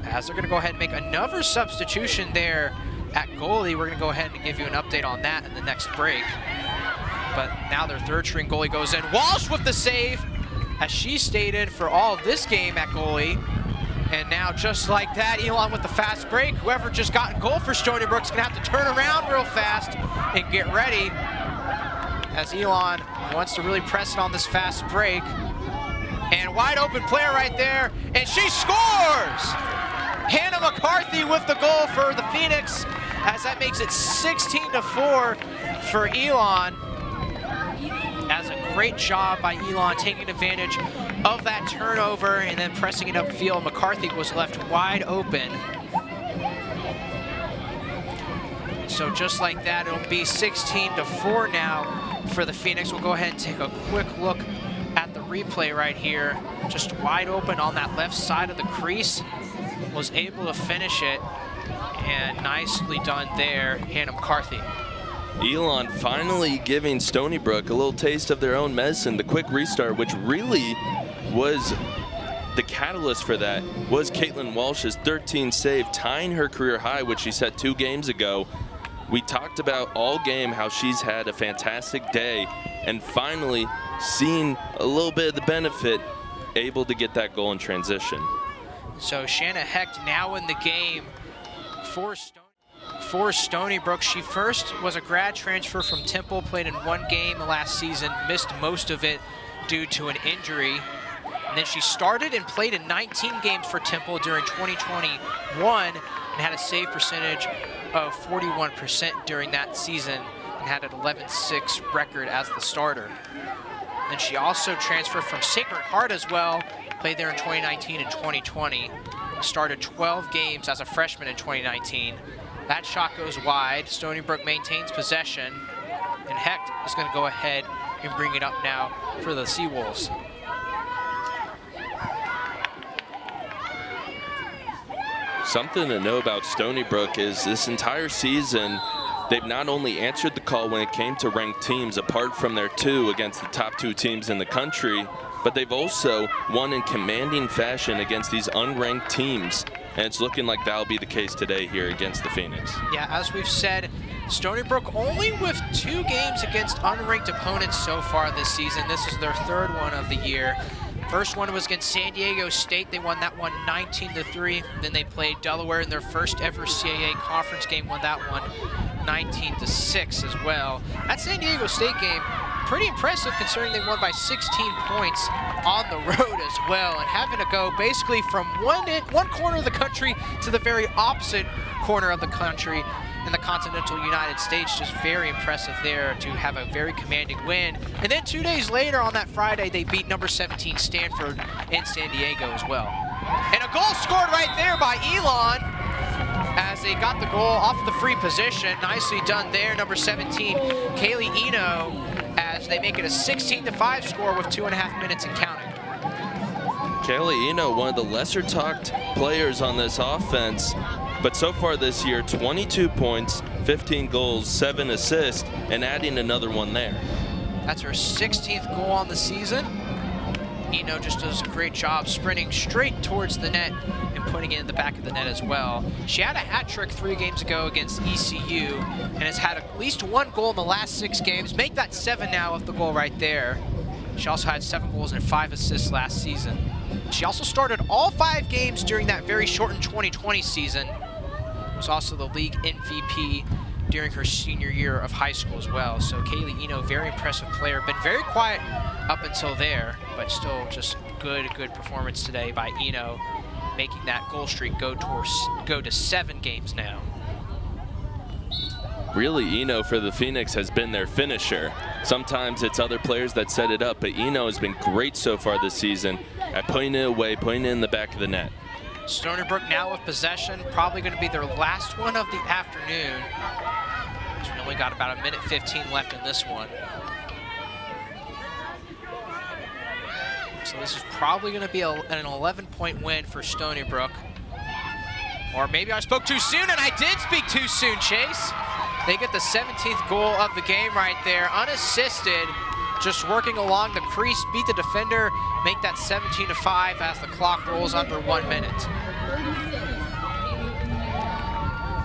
As they're going to go ahead and make another substitution there at goalie. We're going to go ahead and give you an update on that in the next break. But now their third string goalie goes in. Walsh with the save, as she stayed in for all of this game at goalie. And now just like that, Elon with the fast break. Whoever just got in goal for Stony Brook's gonna have to turn around real fast and get ready, as Elon wants to really press it on this fast break. And wide open player right there, and she scores! Hannah McCarthy with the goal for the Phoenix, as that makes it 16-4 for Elon. As a great job by Elon taking advantage of that turnover and then pressing it upfield. McCarthy was left wide open. So just like that, it'll be 16-4 now for the Phoenix. We'll go ahead and take a quick look at the replay right here. Just wide open on that left side of the crease. Was able to finish it, and nicely done there, Hannah McCarthy. Elon finally giving Stony Brook a little taste of their own medicine. The quick restart, which really was the catalyst for that, was Caitlin Walsh's 13 save, tying her career high, which she set 2 games ago. We talked about all game how she's had a fantastic day, and finally seeing a little bit of the benefit, able to get that goal in transition. So Shanna Hecht now in the game for Stony Brook. She first was a grad transfer from Temple, played in 1 game last season, missed most of it due to an injury. And then she started and played in 19 games for Temple during 2021 and had a save percentage of 41% during that season and had an 11-6 record as the starter. Then she also transferred from Sacred Heart as well, played there in 2019 and 2020, started 12 games as a freshman in 2019. That shot goes wide. Stony Brook maintains possession, and Hecht is going to go ahead and bring it up now for the Seawolves. Something to know about Stony Brook is this entire season, they've not only answered the call when it came to ranked teams, apart from their 2 against the top 2 teams in the country, but they've also won in commanding fashion against these unranked teams. And it's looking like that'll be the case today here against the Phoenix. Yeah, as we've said, Stony Brook only with 2 games against unranked opponents so far this season. This is their 3rd one of the year. First one was against San Diego State. They won that one 19-3. Then they played Delaware in their first ever CAA conference game, won that one 19-6 as well. That San Diego State game, pretty impressive considering they won by 16 points on the road as well, and having to go basically from one corner of the country to the very opposite corner of the country in the continental United States. Just very impressive there to have a very commanding win. And then 2 days later on that Friday, they beat number 17 Stanford in San Diego as well. And a goal scored right there by Elon as they got the goal off the free position. Nicely done there, number 17, Kaylee Eno, as they make it a 16-5 score with 2.5 minutes and counting. Kaylee Eno, one of the lesser talked players on this offense, but so far this year, 22 points, 15 goals, 7 assists, and adding another one there. That's her 16th goal on the season. Eno just does a great job sprinting straight towards the net and putting it in the back of the net as well. She had a hat trick 3 games ago against ECU and has had at least 1 goal in the last 6 games. Make that 7 now with the goal right there. She also had 7 goals and 5 assists last season. She also started all 5 games during that very shortened 2020 season. Was also the league MVP during her senior year of high school as well. So Kaylee Eno, very impressive player. Been very quiet up until there, but still just good performance today by Eno, making that goal streak go to 7 games now. Really, Eno for the Phoenix has been their finisher. Sometimes it's other players that set it up, but Eno has been great so far this season at putting it away, putting it in the back of the net. Stony Brook now with possession, probably going to be their last one of the afternoon. We only got about 1:15 left in this one. So this is probably going to be an 11-point win for Stony Brook. Or maybe I spoke too soon, and I did speak too soon, Chase. They get the 17th goal of the game right there, unassisted, just working along the crease, beat the defender, make that 17-5 as the clock rolls under 1 minute.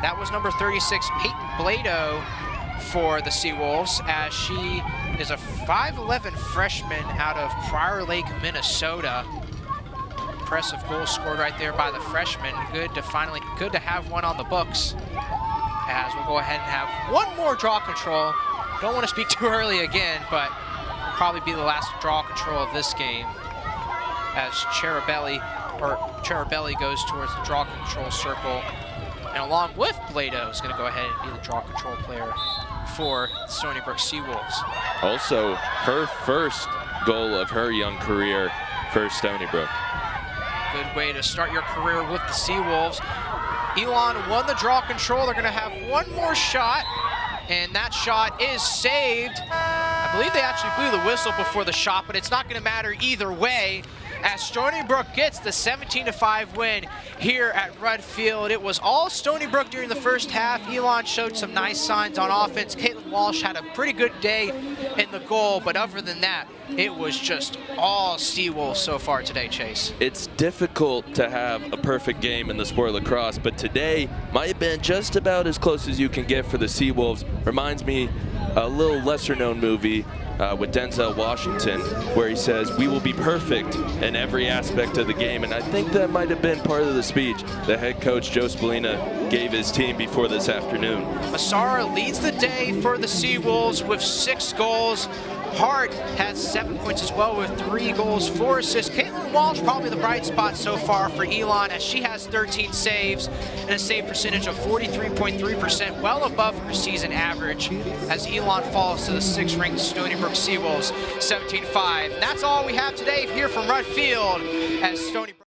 That was number 36, Peyton Blado, for the Seawolves, as she is a 5'11" freshman out of Prior Lake, Minnesota. Impressive goal scored right there by the freshman. Good to have one on the books. As we'll go ahead and have one more draw control. Don't want to speak too early again, but probably be the last draw control of this game, as Cherubelli goes towards the draw control circle, and along with Blado is going to go ahead and be the draw control player for Stony Brook Seawolves. Also, her first goal of her young career for Stony Brook. Good way to start your career with the Seawolves. Elon won the draw control. They're going to have one more shot, and that shot is saved. I believe they actually blew the whistle before the shot, but it's not going to matter either way, as Stony Brook gets the 17-5 win here at Rudd Field. It was all Stony Brook during the first half. Elon showed some nice signs on offense. Caitlin Walsh had a pretty good day in the goal, but other than that, it was just all Seawolves so far today, Chase. It's difficult to have a perfect game in the sport of lacrosse, but today might have been just about as close as you can get for the Seawolves. Reminds me a little lesser-known movie with Denzel Washington, where he says, "We will be perfect in every aspect of the game." And I think that might have been part of the speech the head coach, Joe Spallina, gave his team before this afternoon. Massara leads the day for the Seawolves with 6 goals. Hart has 7 points as well with 3 goals, 4 assists. Caitlin Walsh probably the bright spot so far for Elon, as she has 13 saves and a save percentage of 43.3%, well above her season average, as Elon falls to the 6th-ranked Stony Brook Seawolves, 17-5. That's all we have today here from Rudd Field, as Stony Brook